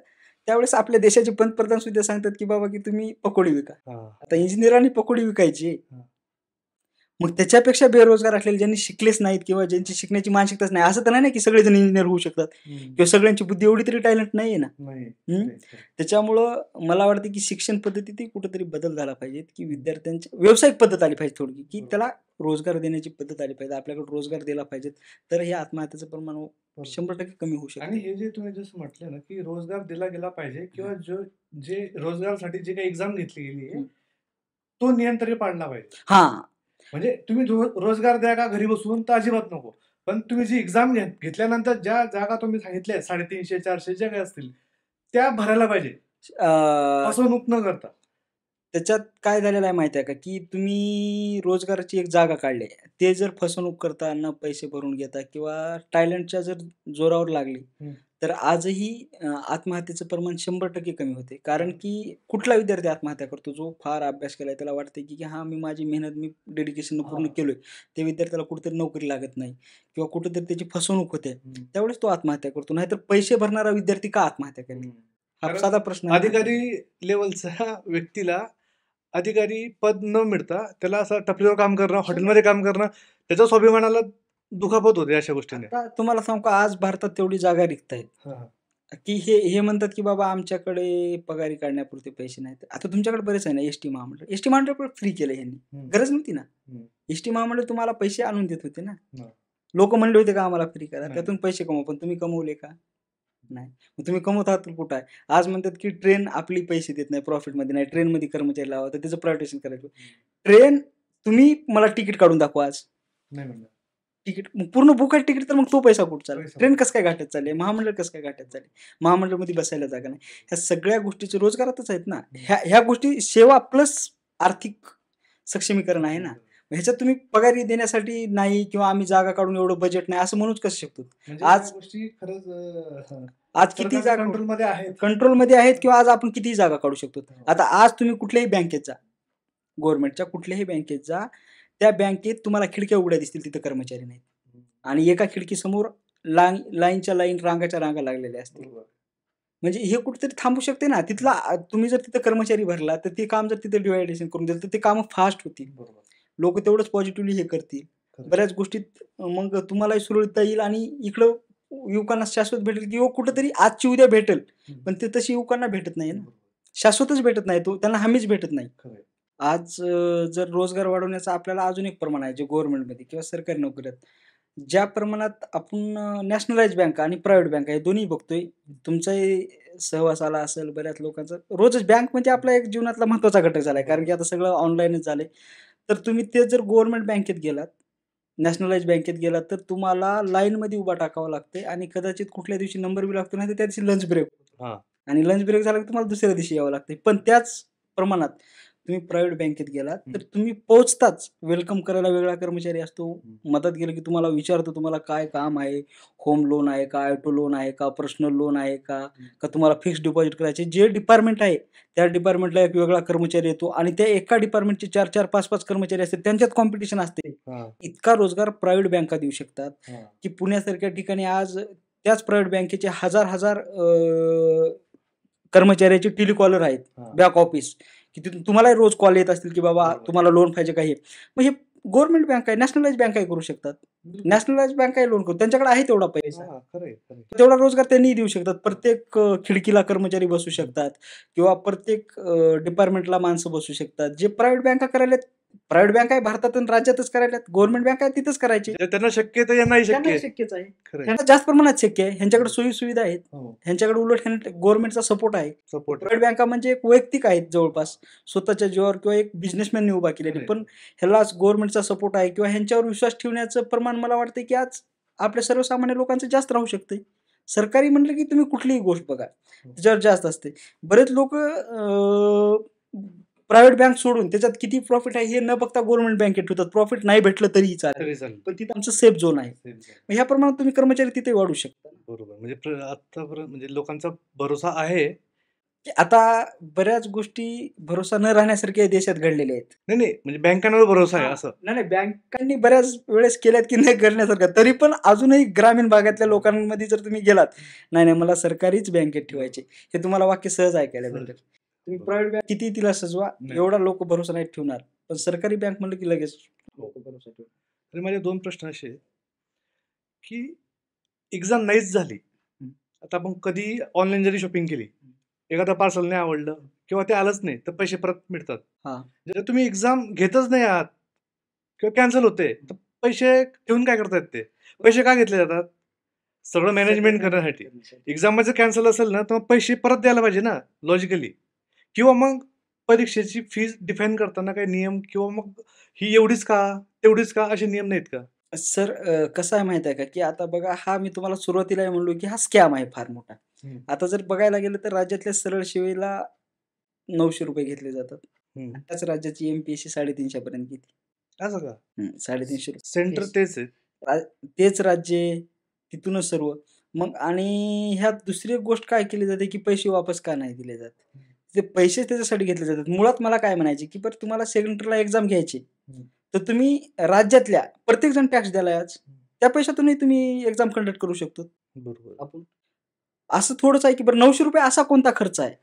त्यावेळेस आपल्या देशाचे पंतप्रधान सुद्धा सांगतात की बाबा की तुम्ही पकोडी विका. आता इंजिनियरांनी पकोडी विकायची, मग त्याच्यापेक्षा बेरोजगार असलेले, ज्यांनी शिकलेच नाहीत किंवा ज्यांची शिकण्याची मानसिकताच नाही, असं तर नाही ना की सगळेजण इंजिनियर होऊ शकतात, किंवा सगळ्यांची बुद्धी एवढी तरी टॅलेंट नाहीये ना. त्याच्यामुळं मला वाटतं की शिक्षण पद्धतीत कुठेतरी बदल झाला पाहिजे, की विद्यार्थ्यांची व्यावसायिक पद्धत आली पाहिजे थोडी, की त्याला रोजगार देण्याची पद्धत आली पाहिजे, आपल्याकडे रोजगार दिला पाहिजे, तर हे आत्महत्येचं प्रमाण 100% कमी होऊ शकतं. आणि हे जे तुम्ही जसं म्हटलं ना की रोजगार दिला गेला पाहिजे, किंवा जे रोजगारासाठी जे काही एक्झाम घेतली गेली आहे तो नियम तरी पाळला पाहिजे. हा, म्हणजे तुम्ही रोजगार द्या का घरी बसून तर अजिबात नको, पण तुम्ही जी एक्झाम घेतल्यानंतर ज्या जागा तुम्ही सांगितल्या 350, 400 ज्या काही असतील त्या भरायला पाहिजे, फसवणूक न करता. त्याच्यात काय झालेलं आहे माहिती आहे का, की तुम्ही रोजगाराची एक जागा काढली, ते जर फसवणूक करता, न पैसे भरून घेता, किंवा टॅलेंटच्या जर जोरावर लागली, तर आजही आत्महत्येचं प्रमाण 100% कमी होते. कारण की कुठला विद्यार्थी आत्महत्या करतो? जो फार अभ्यास केलाय, त्याला वाटते की हा मी माझी मेहनत, मी डेडिकेशन पूर्ण केलोय, ते विद्यार्थ्याला कुठेतरी नोकरी लागत नाही, किंवा कुठेतरी त्याची फसवणूक होते, त्यावेळेस तो आत्महत्या करतो. नाहीतर पैसे भरणारा विद्यार्थी का आत्महत्या करेल? हा साधा प्रश्न आहे. अधिकारी लेवलच्या व्यक्तीला अधिकारी पद न मिळता त्याला असं टपरीवर काम करणं, हॉटेलमध्ये काम करणं, त्याच्या स्वाभिमानाला दुखापत होते अशा गोष्टीने. आता तुम्हाला सांगू का, आज भारतात तेवढी जागा रिक्त आहेत की हे म्हणतात की बाबा आमच्याकडे पगारी काढण्यापुरते पैसे नाहीत. आता तुमच्याकडे बरेच आहे ना, एसटी महामंडळ पण फ्री केलं ह्यांनी, गरज नव्हती ना. एसटी महामंडळ तुम्हाला पैसे आणून देत होते ना. लोक म्हणले होते का आम्हाला फ्री करा, त्यातून पैसे कमवा, पण तुम्ही कमवले का? नाही. मग तुम्ही कमवत आहात कुठं आहे? आज म्हणतात की ट्रेन आपली पैसे देत नाही, प्रॉफिटमध्ये नाही, ट्रेनमध्ये कर्मचारी लावा, तर त्याचं प्रायव्हेटायझेशन करायचं. ट्रेन तुम्ही मला तिकीट काढून दाखवा आज. नाही म्हणणार. तिकीट पूर्ण बुक आहे तिकीट, तर मग तो पैसा कुठं चालला? पैसा ट्रेन कसं काय घाटात चालली? महामंडळ कसं काय घाटात चालली? महामंडळमध्ये बसायला जागा नाही. ह्या सगळ्या गोष्टीचे रोजगारातच आहेत ना. ह्या गोष्टी सेवा प्लस आर्थिक सक्षमीकरण आहे ना. ह्याच्यात तुम्ही पगारी देण्यासाठी नाही किंवा आम्ही जागा काढून एवढं बजेट नाही असं म्हणूच कसं शकतो? म्हणजे आज- या गोष्टी खरंच आज किती जागा कंट्रोलमध्ये आहेत. कंट्रोलमध्ये आहेत किंवा आज आपण किती जागा काढू शकतो? आता आज तुम्ही कुठल्याही बँकेत जा, गव्हर्नमेंटच्या कुठल्याही बँकेत जा, त्या बँकेत तुम्हाला खिडक्या उघड्या दिसतील, तिथं कर्मचारी नाहीत. आणि एका खिडकीसमोर लाईनच्या लाईन, रांगाच्या रांगा लागलेल्या असतील. म्हणजे हे कुठेतरी थांबू शकते ना. तिथला तुम्ही जर तिथं कर्मचारी भरला तर ते काम जर तिथं डिवायडेशन करून दिलं तर ते कामं फास्ट होतील. लोक तेवढंच पॉझिटिव्हली हे करतील. बऱ्याच गोष्टीत मग तुम्हालाही सुरळीतता येईल आणि इकडं युवकांना शाश्वत भेटेल की कुठंतरी आजची उद्या भेटेल, पण ते तशी युवकांना भेटत नाही ना. शाश्वतच भेटत नाही, तो त्यांना हमीच भेटत नाही. आज जर रोजगार वाढवण्याचं आपल्याला अजून एक प्रमाण आहे जे गव्हर्नमेंटमध्ये किंवा सरकारी नोकऱ्यात, ज्या प्रमाणात आपण नॅशनलाइज बँक आणि प्रायव्हेट बँक हे दोन्ही बघतोय. तुमचाही सहवास आला असेल बऱ्याच लोकांचा. रोजच बँक म्हणजे आपला एक जीवनातला महत्त्वाचा घटक झाला आहे, कारण की आता सगळं ऑनलाईनच झालंय. तर तुम्ही ते जर गव्हर्नमेंट बँकेत गेलात, नॅशनलाइज बँकेत गेलात, तर तुम्हाला लाईनमध्ये उभा टाकावं लागते आणि कदाचित कुठल्या दिवशी नंबर बी लागतो, नाही तर त्या दिवशी लंच ब्रेक हां. आणि लंच ब्रेक झाला की तुम्हाला दुसऱ्या दिवशी यावं लागते. पण त्याच प्रमाणात तुम्ही प्रायव्हेट बँकेत गेलात तर तुम्ही पोहोचताच वेलकम करायला वेगळा कर्मचारी असतो. मदत गेलं की तुम्हाला विचारतो तुम्हाला काय काम आहे, होम लोन आहे का, ऑटो लोन आहे का, पर्सनल लोन आहे का, का तुम्हाला फिक्स डिपॉझिट करायचे. जे डिपार्टमेंट आहे त्या डिपार्टमेंटला एक वेगळा कर्मचारी येतो आणि त्या एका डिपार्टमेंटचे 4-4, 5-5 कर्मचारी असतात, त्यांच्यात कॉम्पिटिशन असते. इतका रोजगार प्रायव्हेट बँका देऊ शकतात की पुण्यासारख्या ठिकाणी आज त्याच प्रायव्हेट बँकेचे हजार कर्मचाऱ्याचे टेलिकॉलर आहेत, बॅक ऑफिस, की तिथून तुम्हाला रोज कॉल येत असतील की बाबा तुम्हाला लोन पाहिजे का. हे मग हे गव्हर्नमेंट बँक आहे, नॅशनलाइज बँक आहे करू शकतात. नॅशनलाइज बँक आहे लोन करू, त्यांच्याकडे आहे तेवढा पैसा, तेवढा रोजगार त्यांनी देऊ शकतात. प्रत्येक खिडकीला कर्मचारी बसू शकतात किंवा प्रत्येक डिपार्टमेंटला माणसं बसू शकतात. जे प्रायव्हेट बँका करायला, प्रायव्हेट बँक आहे भारतात आणि राज्यातच करायला, गव्हर्नमेंट बँक आहे तिथंच करायचे. त्यांना शक्य आहे तर यांनाही शक्य त्यांना आहे. शक्यच आहे, खरं त्यांना जास्त प्रमाणात शक्य आहे. ह्यांच्याकडे सोयी सुविधा आहेत, आहे. ह्यांच्याकडे उलट गव्हर्नमेंटचा सपोर्ट आहे. सपोर्ट प्रायव्हेट बँका म्हणजे एक वैयक्तिक आहेत जवळपास, स्वतःच्या जीवावर किंवा एक बिझनेसमॅनने उभा केलेली, पण ह्याला गव्हर्नमेंटचा सपोर्ट आहे किंवा ह्यांच्यावर विश्वास ठेवण्याचं प्रमाण मला वाटतं की आज आपल्या सर्वसामान्य लोकांचं जास्त राहू शकते. सरकारी म्हटलं की तुम्ही कुठलीही गोष्ट बघा त्याच्यावर जास्त असते. बरेच लोक प्रायव्हेट बँक सोडून त्याच्यात किती प्रॉफिट आहे हे न बघता गव्हर्नमेंट बँकेत ठेवतात. प्रॉफिट नाही भेटलं तरीही चालेल, पण तिथं आमचं सेफ झोन आहे. मग ह्या प्रमाणात तुम्ही कर्मचारी तिथे वाढू शकता. बरोबर. म्हणजे आतापर्यंत म्हणजे लोकांचा भरोसा आहे. आता बऱ्याच गोष्टी भरोसा न राहण्यासारख्या देशात घडलेल्या आहेत. नाही म्हणजे बँकांवर भरोसा आहे असं. नाही बँकांनी बऱ्याच वेळेस केल्यात की नाही करण्यासारखं, तरी पण अजूनही ग्रामीण भागातल्या लोकांमध्ये जर तुम्ही गेलात, नाही मला सरकारीच बँकेत ठेवायचे, हे तुम्हाला वाक्य सहज ऐकायला भेटेल. तुम्ही प्रायव्हेट बँक किती तिला सजवा, एवढा लोक भरोसा नाही ठेवणार, पण सरकारी बँक म्हणलं की लगेच लोक भरोसा ठेवतात. तरी माझे 2 प्रश्न असे आहेत की एक्झाम नाहीच झाली, आता आपण कधी ऑनलाईन जरी शॉपिंग केली, एखादा पार्सल नाही आवडलं किंवा ते आलंच नाही तर पैसे परत मिळतात. जर तुम्ही एक्झाम घेतच नाही आहात किंवा कॅन्सल होते तर पैसे ठेवून काय करतात? ते पैसे का घेतले जातात? सगळं मॅनेजमेंट करण्यासाठी. एक्झाम जर कॅन्सल असेल ना तर पैसे परत द्यायला पाहिजे ना लॉजिकली, किंवा मग परीक्षेची फीज डिफाईन करताना काही नियम किंवा मग ही एवढीच का तेवढीच का असे नियम नाहीत का? सर कसं आहे माहित आहे का की आता बघा, हा मी तुम्हाला सुरुवातीला म्हणलो की हा स्कॅम आहे फार मोठा. आता जर बघायला गेलं तर राज्यातल्या सरळ सेवेला 900 रुपये घेतले जातात. त्याच राज्याची एमपीएससी 350 पर्यंत गेली. असं का? 350 रुपये सेंटर तेच आहे, तेच राज्य, तिथूनच सर्व. मग आणि ह्यात दुसरी गोष्ट काय केली जाते की पैसे वापस का नाही दिले जात? ते पैसे त्याच्यासाठी घेतले जातात. मुळात मला काय म्हणायचे की बरं तुम्हाला सेंटरला एक्झाम घ्यायची तर तुम्ही राज्यातल्या प्रत्येक जण टॅक्स द्यायला आज, त्या पैशातूनही तुम्ही एक्झाम कंडक्ट करू शकतो. बरोबर. आपण असं थोडंच आहे की बरं 900 रुपये असा कोणता खर्च आहे?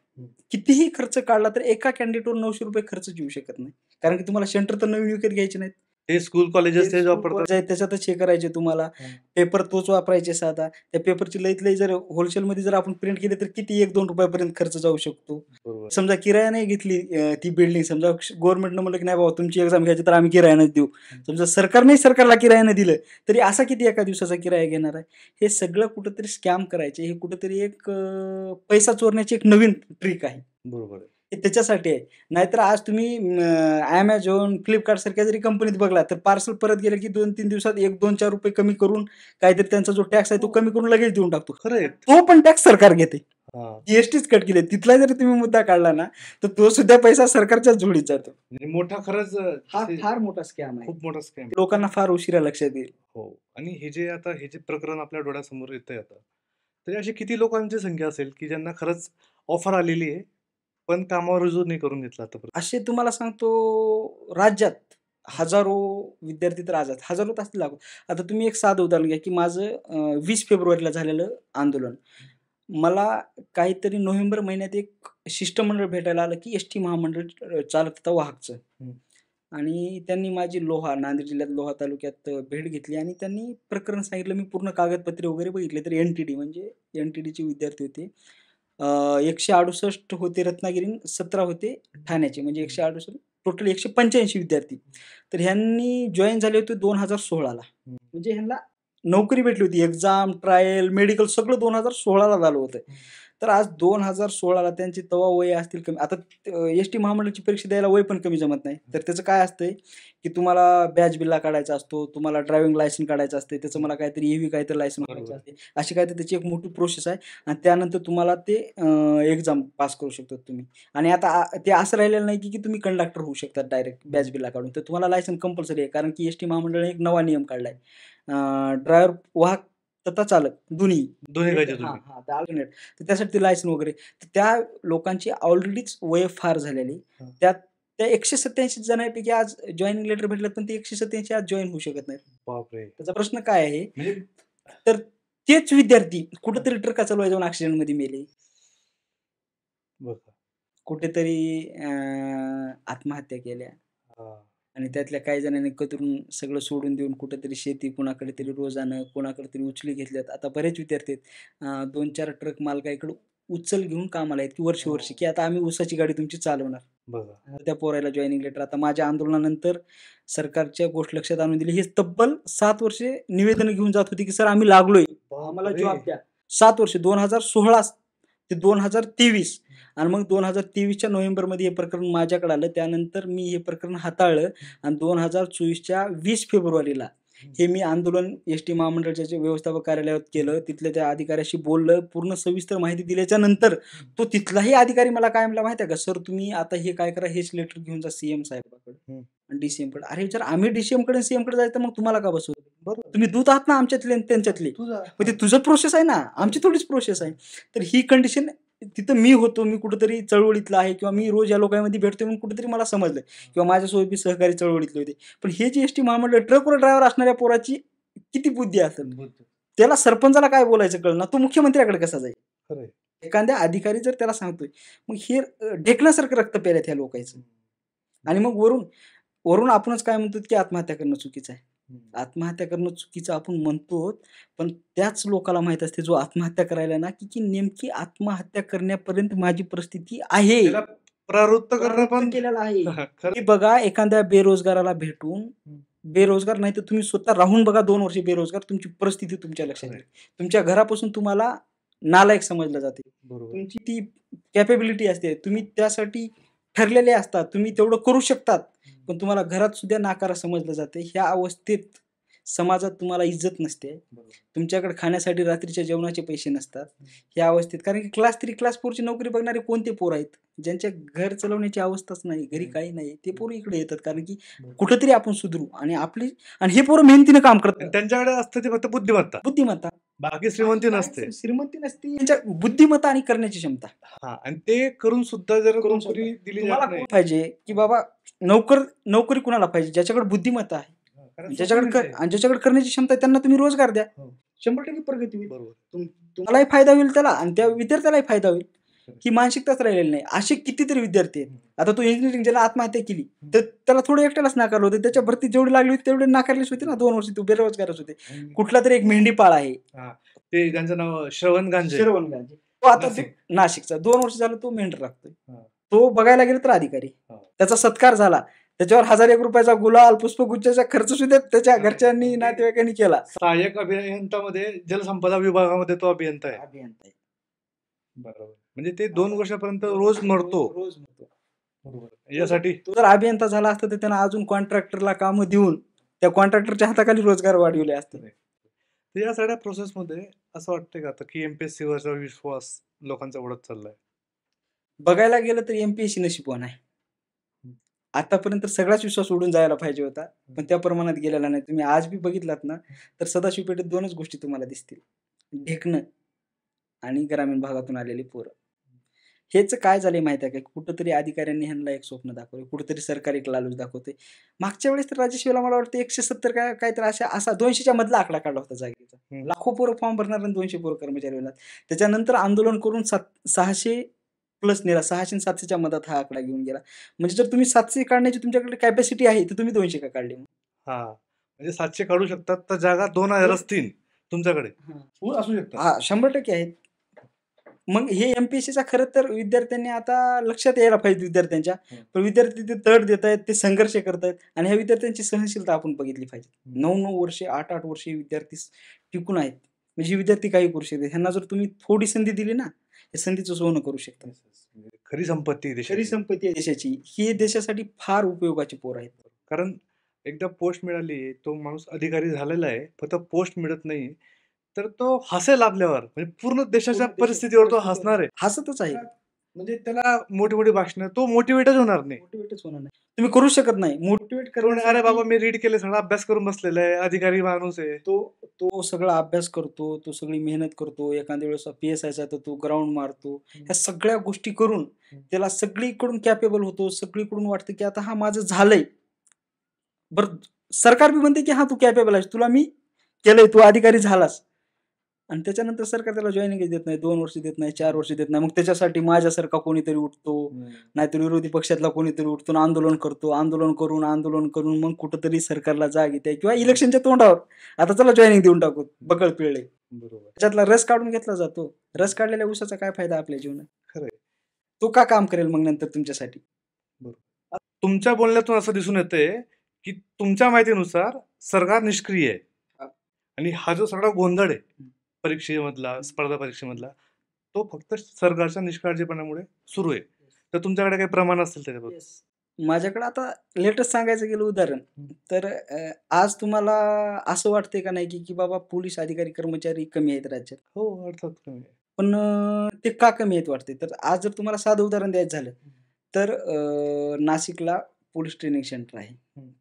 कितीही खर्च काढला तर एका कॅन्डिडेटवर 900 रुपये खर्च येऊ शकत नाही, कारण की तुम्हाला सेंटर तर नवीन विकत घ्यायचे नाहीत. ते स्कूल कॉलेजेस तेच वापरतात, त्याच्यातच हे करायचे तुम्हाला. पेपर तोच वापरायचे साधा. त्या पेपरची लईत लई जर होलसेलमध्ये जर आपण प्रिंट केली तर किती 1-2 रुपयापर्यंत खर्च जाऊ शकतो. समजा किराया नाही घेतली ती बिल्डिंग, समजा गव्हर्नमेंटनं म्हणलं की नाही बाबा तुमची एक्झाम घ्यायची तर आम्ही किरायानंच देऊ, समजा सरकारला किरायानं दिलं तरी असा किती एका दिवसाचा किराया घेणार आहे? हे सगळं कुठंतरी स्कॅम करायचे, हे कुठंतरी एक पैसा चोरण्याची एक नवीन ट्रिक आहे. बरोबर. हे त्याच्यासाठी आहे. नाहीतर आज तुम्ही Amazon, फ्लिपकार्ट सारख्या जरी कंपनीत बघला तर पार्सल परत गेलं की 2-3 दिवसात 1-2-4 रुपये कमी करून काहीतरी त्यांचा जो टॅक्स आहे तो कमी करून लगेच देऊन टाकतो. खरं आहे. तो पण टॅक्स सरकार घेते. हा. जीएसटीच कट केले. तिथला जरी तुम्ही मुद्दा काढला ना तर तो सुद्धा पैसा सरकारच्याच झोळीत जातो. म्हणजे मोठा खरंच हा ते फार मोठा स्कॅम आहे. खूप मोठा स्कॅम. लोकांना फार उशिरा लक्षात येईल. हो. आणि हे जे प्रकरण आपल्या डोळ्यासमोर येतंय आता, तरी अशी किती लोकांची संख्या असेल की ज्यांना खरंच ऑफर आलेली आहे पण कामावर रुजू नाही करून घेतला आतापर्यंत? असे तुम्हाला सांगतो राज्यात हजारो विद्यार्थी तर आज हजारो तास लागू. आता तुम्ही एक साधं उदाहरण घ्या की माझं 20 फेब्रुवारीला झालेलं आंदोलन. मला काहीतरी नोव्हेंबर महिन्यात एक शिष्टमंडळ भेटायला आलं की एस टी महामंडळ चालत होता वाहकचं. आणि त्यांनी माझी नांदेड जिल्ह्यात लोहा तालुक्यात भेट घेतली आणि त्यांनी प्रकरण सांगितलं. मी पूर्ण कागदपत्रे वगैरे बघितले तर NTD म्हणजे NTDचे विद्यार्थी होते. 168 होते रत्नागिरी, 17 होते ठाण्याचे, म्हणजे 168 टोटल 185 विद्यार्थी. तर ह्यांनी जॉईन झाले होते 2016ला. म्हणजे ह्यांना नोकरी भेटली होती. एक्झाम, ट्रायल, मेडिकल सगळं 2016ला झालं होतं. तर आज 2016ला त्यांचे तेव्हा वय असतील कमी. आता एस टी महामंडळाची परीक्षा द्यायला वय पण कमी जमत नाही. तर त्याचं काय असतंय की तुम्हाला बॅच बिल्ला काढायचा असतो, तुम्हाला ड्रायव्हिंग लायसन काढायचं असते, त्याचं मला काहीतरी EV काहीतरी लायसन काढायचं असते, अशी काहीतरी त्याची एक मोठी प्रोसेस आहे. आणि त्यानंतर तुम्हाला ते एक्झाम पास करू शकतात तुम्ही. आणि आता ते असं राहिलेलं नाही की तुम्ही कंडक्टर होऊ शकतात डायरेक्ट बॅच बिल्ला काढून. तर तुम्हाला लायसन कंपल्सरी आहे, कारण की एस टी महामंडळाने एक नवा नियम काढलाय. ड्रायव्हर, वाहक तथा चालक दोन्ही पाहिजे हां तुम्ही. हां अल्टरनेट. तर त्यासाठी ते लायसन वगैरे. तर त्या लोकांची ऑलरेडीच वय फार झालेली. त्या 187 जणांपैकी आज जॉईनिंग लेटर भेटलं पण ते 187 आज जॉईन होऊ शकत नाहीत. बापरे. त्याचा प्रश्न काय आहे म्हणजे तर तेच विद्यार्थी कुठेतरी ट्रका चालवायला जाऊन ऍक्सिडेंटमध्ये मेले, बघा. कुठेतरी आत्महत्या केल्या. हा. आणि त्यातल्या काही जणांनी कतरून सगळं सोडून देऊन कुठेतरी शेती, कुणाकडे तरी रोजानं, कोणाकडे तरी उचली घेतल्यात. आता बरेच विद्यार्थी आहेत 2-4 ट्रक मालकाकडे उचल घेऊन कामाला आहेत की वर्षी की आता आम्ही ऊसाची गाडी तुमची चालवणार. बघा. त्या पोरायला जॉईनिंग लेटर. आता माझ्या आंदोलनानंतर सरकारच्या गोष्ट लक्षात आणून दिली. हे तब्बल 7 वर्षे निवेदन घेऊन जात होती की सर आम्ही लागलोय, आम्हाला बापरे. जॉब द्या. 7 वर्ष 2016 ते 2023. आणि मग 2023च्या नोव्हेंबरमध्ये हे प्रकरण माझ्याकडे आलं. त्यानंतर मी हे प्रकरण हाताळलं आणि 2024च्या 20 फेब्रुवारीला हे मी आंदोलन एस टी महामंडळाच्या जे व्यवस्थापक कार्यालयात केलं. तिथल्या त्या अधिकाऱ्याशी बोललं, पूर्ण सविस्तर माहिती दिल्याच्या नंतर तो तिथलाही अधिकारी मला काय म्हणला माहिती आहे का, सर तुम्ही आता हे काय करा, हेच लेटर घेऊन जा CM साहेबाकडे आणि DCM कडे. अरे जर आम्ही DCM कडे CM कडे जायचं मग तुम्हाला का बसवलं? बरोबर. तुम्ही दूत आहात ना आमच्यातले आणि त्यांच्यातले, तुझा मग ते तुझं प्रोसेस आहे ना, आमची थोडीच प्रोसेस आहे. तर ही कंडिशन तिथं मी होतो, मी कुठेतरी चळवळीतला आहे किंवा मी रोज या लोकांमध्ये भेटतोय म्हणून कुठेतरी मला समजलं किंवा माझ्यासोबत बी सहकारी चळवळीतले होते. पण हे जे एस टी महामंडळ ट्रकवर ड्रायव्हर असणाऱ्या पोराची किती बुद्धी असेल, त्याला सरपंचाला काय बोलायचं कळलं ना, तो मुख्यमंत्र्याकडे कसा जाईल? खरंय. एखाद्या अधिकारी जर त्याला सांगतोय, मग हे ढेकण्यासारखं रक्त प्यायल्यात ह्या लोकांचं. आणि मग वरून आपणच काय म्हणतो की आत्महत्या करणं चुकीचं आहे. आत्महत्या करणं चुकीचं आपण म्हणतो, पण त्याच लोकाला माहित असते जो आत्महत्या करायला ना की नेमकी आत्महत्या करण्यापर्यंत माझी परिस्थिती आहे, त्याला प्रवृत्त करणं पण केलेलं आहे. खरं. की बघा एखाद्या बेरोजगाराला भेटून, बेरोजगार नाही तर तुम्ही स्वतः राहून बघा 2 वर्ष बेरोजगार, तुमची परिस्थिती तुमच्या लक्षात येईल. तुमच्या घरापासून तुम्हाला नालायक समजलं जाते. बरोबर. तुमची ती कॅपेबिलिटी असते, तुम्ही त्यासाठी ठरलेले असतात, तुम्ही तेवढं करू शकतात, पण तुम्हाला घरात सुद्धा नाकारा समजलं जाते. ह्या अवस्थेत समाजात तुम्हाला इज्जत नसते, तुमच्याकडे खाण्यासाठी रात्रीच्या जेवणाचे पैसे नसतात. ह्या अवस्थेत कारण की क्लास 3 क्लास 4ची नोकरी बघणारे कोणते पोर आहेत ज्यांच्या घर चालवण्याची अवस्थाच नाही, घरी काही नाही, ते पोरं इकडे येतात कारण की कुठेतरी आपण सुधरू. आणि हे पोरं मेहनतीनं काम करतात. त्यांच्याकडे असतं ते फक्त बुद्धिमत्ता, बाकी श्रीमंती नसते. त्यांच्या बुद्धिमत्ता आणि करण्याची क्षमता. हा. आणि ते करून सुद्धा जर करून नोकरी दिली तुम्हाला जात नाही. कोण पाहिजे की बाबा नोकरी कुणाला पाहिजे? ज्याच्याकडे बुद्धिमत्ता आहे, ज्याच्याकडे करण्याची क्षमता आहे, त्यांना तुम्ही रोजगार द्या. 100% प्रगती होईल. बरोबर. तुम्हालाही फायदा होईल त्याला आणि त्या विद्यार्थ्यालाही फायदा होईल. ही मानसिकताच राहिलेली नाही. असे कितीतरी विद्यार्थी आहेत. आता तो इंजिनिअरिंग ज्याला आत्महत्या केली तर त्याला थोडं एकट्यालाच नाकारलं होतं. त्याच्या भरती जेवढी लागली होती तेवढे नाकारलीच होती ना. 2 वर्ष तो बेरोजगारच होते. कुठला तरी एक मेंढीपाळ आहे, ते त्यांचं नाव श्रवण गांजे. तो आता नाशिकचा 2 वर्ष झालं तो मेंढर राखतोय. तो बघायला गेला तर अधिकारी, त्याचा सत्कार झाला, त्याच्यावर 1001 रुपयाचा गुलाल पुष्पगुच्छाचा खर्च सुद्धा त्याच्या घरच्यांनी नातेवाईकांनी केला. सहाय्यक अभियंतामध्ये जलसंपदा विभागामध्ये तो अभियंता आहे. अभियंता आहे. बरोबर. म्हणजे ते 2 वर्षापर्यंत रोज मरतो. रोज मरतो. बरोबर. यासाठी तो जर अभियंता झाला असता तर त्यानं अजून कॉन्ट्रॅक्टरला कामं देऊन त्या कॉन्ट्रॅक्टरच्या हाताखाली रोजगार वाढविले असते. तर या सगळ्या प्रोसेसमध्ये असं वाटतंय का आता की एमपीएससी वरचा विश्वास लोकांचा उडत चाललाय? बघायला गेलं तर एमपीएससी नशीबवान आहे. आतापर्यंत सगळाच विश्वास उडून जायला पाहिजे होता, पण त्या प्रमाणात गेलेला नाही. तुम्ही आज बी बघितलात ना, तर सदाशिव पेठेत 2च गोष्टी तुम्हाला दिसतील. ढेकणं आणि ग्रामीण भागातून आलेली पोरं. हेच काय झालंय माहिती आहे का? कुठंतरी अधिकाऱ्यांनी ह्यांना एक स्वप्न दाखवलं, कुठंतरी सरकार एक लालूच दाखवते. मागच्या वेळेस तर राजशिवला मला वाटतं 170 काहीतरी असा 200च्या मधला आकडा काढला होता जागेचा. लाखो पोरं फॉर्म भरणार आणि 200 पोरं कर्मचारी होणार. त्याच्यानंतर आंदोलन करून 600 प्लस नेला. 600 आणि 700च्या मधात हा आकडा घेऊन गेला. म्हणजे जर तुम्ही 700 काढण्याची तुमच्याकडे कॅपॅसिटी आहे, तर तुम्ही 200 का काढले मग? हा, म्हणजे 700 काढू शकतात तर जागा 2000 असतील तुमच्याकडे. असू शकतात. हा 100% आहेत. मग हे एमपीएससीचा खरं तर विद्यार्थ्यांनी आता लक्षात यायला पाहिजे विद्यार्थ्यांच्या. पण विद्यार्थी ते तड देत आहेत, ते संघर्ष करतायत आणि ह्या विद्यार्थ्यांची सहनशीलता आपण बघितली पाहिजे. 9-9 वर्षे 8-8 वर्षे विद्यार्थी टिकून आहेत. म्हणजे विद्यार्थी काही करू शकतात. ह्यांना जर तुम्ही थोडी संधी दिली ना, या संधीचं सोनं करू शकतात. खरी संपत्ती आहे खरी देशाची. संपत्ती आहे देशाची. ही देशासाठी फार उपयोगाची पोर आहेत. कारण एकदा पोस्ट मिळाली, तो माणूस अधिकारी झालेला आहे, फक्त पोस्ट मिळत नाही, तर तो हसेल आपल्यावर. म्हणजे पूर्ण देशाच्या परिस्थितीवर तो हसणार आहे. हसतच आहे. म्हणजे त्याला मोठी मोठी भाषणं, तो मोटिवेटच होणार नाही. मोटिवेटच होणार नाही. तुम्ही करू शकत नाही. मोटिवेट अरे बाबा मी रीड केले, सगळा अभ्यास करून बसलेला आहे, अधिकारी माणूस आहे. तो सगळा अभ्यास करतो, तो सगळी मेहनत करतो. एखाद्या वेळेस PSIचा तर तो ग्राउंड मारतो. ह्या सगळ्या गोष्टी करून त्याला सगळीकडून कॅपेबल होतो. सगळीकडून वाटतं की आता हा माझं झालंय. बरं सरकार बी म्हणते की हा तू कॅपेबल आहेस, तुला मी केलंय, तू अधिकारी झालास. आणि त्याच्यानंतर सरकार त्याला जॉईनिंग देत नाही. 2 वर्ष देत नाही, 4 वर्ष देत नाही. मग त्याच्यासाठी माझ्यासारखा कोणीतरी उठतो, नाहीतर विरोधी पक्षातला कोणीतरी उठतो, आंदोलन करतो. आंदोलन करून मग कुठंतरी सरकारला जाग येते किंवा इलेक्शनच्या तोंडावर आता चला जॉईनिंग देऊन टाकू, बकळ पिळले. बरोबर. त्याच्यातला रस काढून घेतला जातो. रस काढलेल्या ऊसाचा काय फायदा आपल्या जीवनात? खरंय. तो का काम करेल मग नंतर तुमच्यासाठी? तुमच्या बोलण्यातून असं दिसून येतंय की तुमच्या माहितीनुसार सरकार निष्क्रिय आहे आणि हा जो सगळा गोंधळ आहे परीक्षेमधला, स्पर्धा परीक्षेमधला, तो फक्त सरकारच्या निष्काळजीपणामुळे सुरू आहे. तर तुमच्याकडे काही प्रमाण असेल त्याच्याबद्दल? माझ्याकडे आता लेटेस्ट सांगायचं गेलं उदाहरण तर आज तुम्हाला असं वाटतंय का नाही की बाबा पोलीस अधिकारी कर्मचारी कमी आहेत राज्यात? हो, अर्थात कमी आहे. पण ते का कमी आहेत वाटते? तर आज जर तुम्हाला साधं उदाहरण द्यायचं झालं तर नाशिकला पोलीस ट्रेनिंग सेंटर आहे.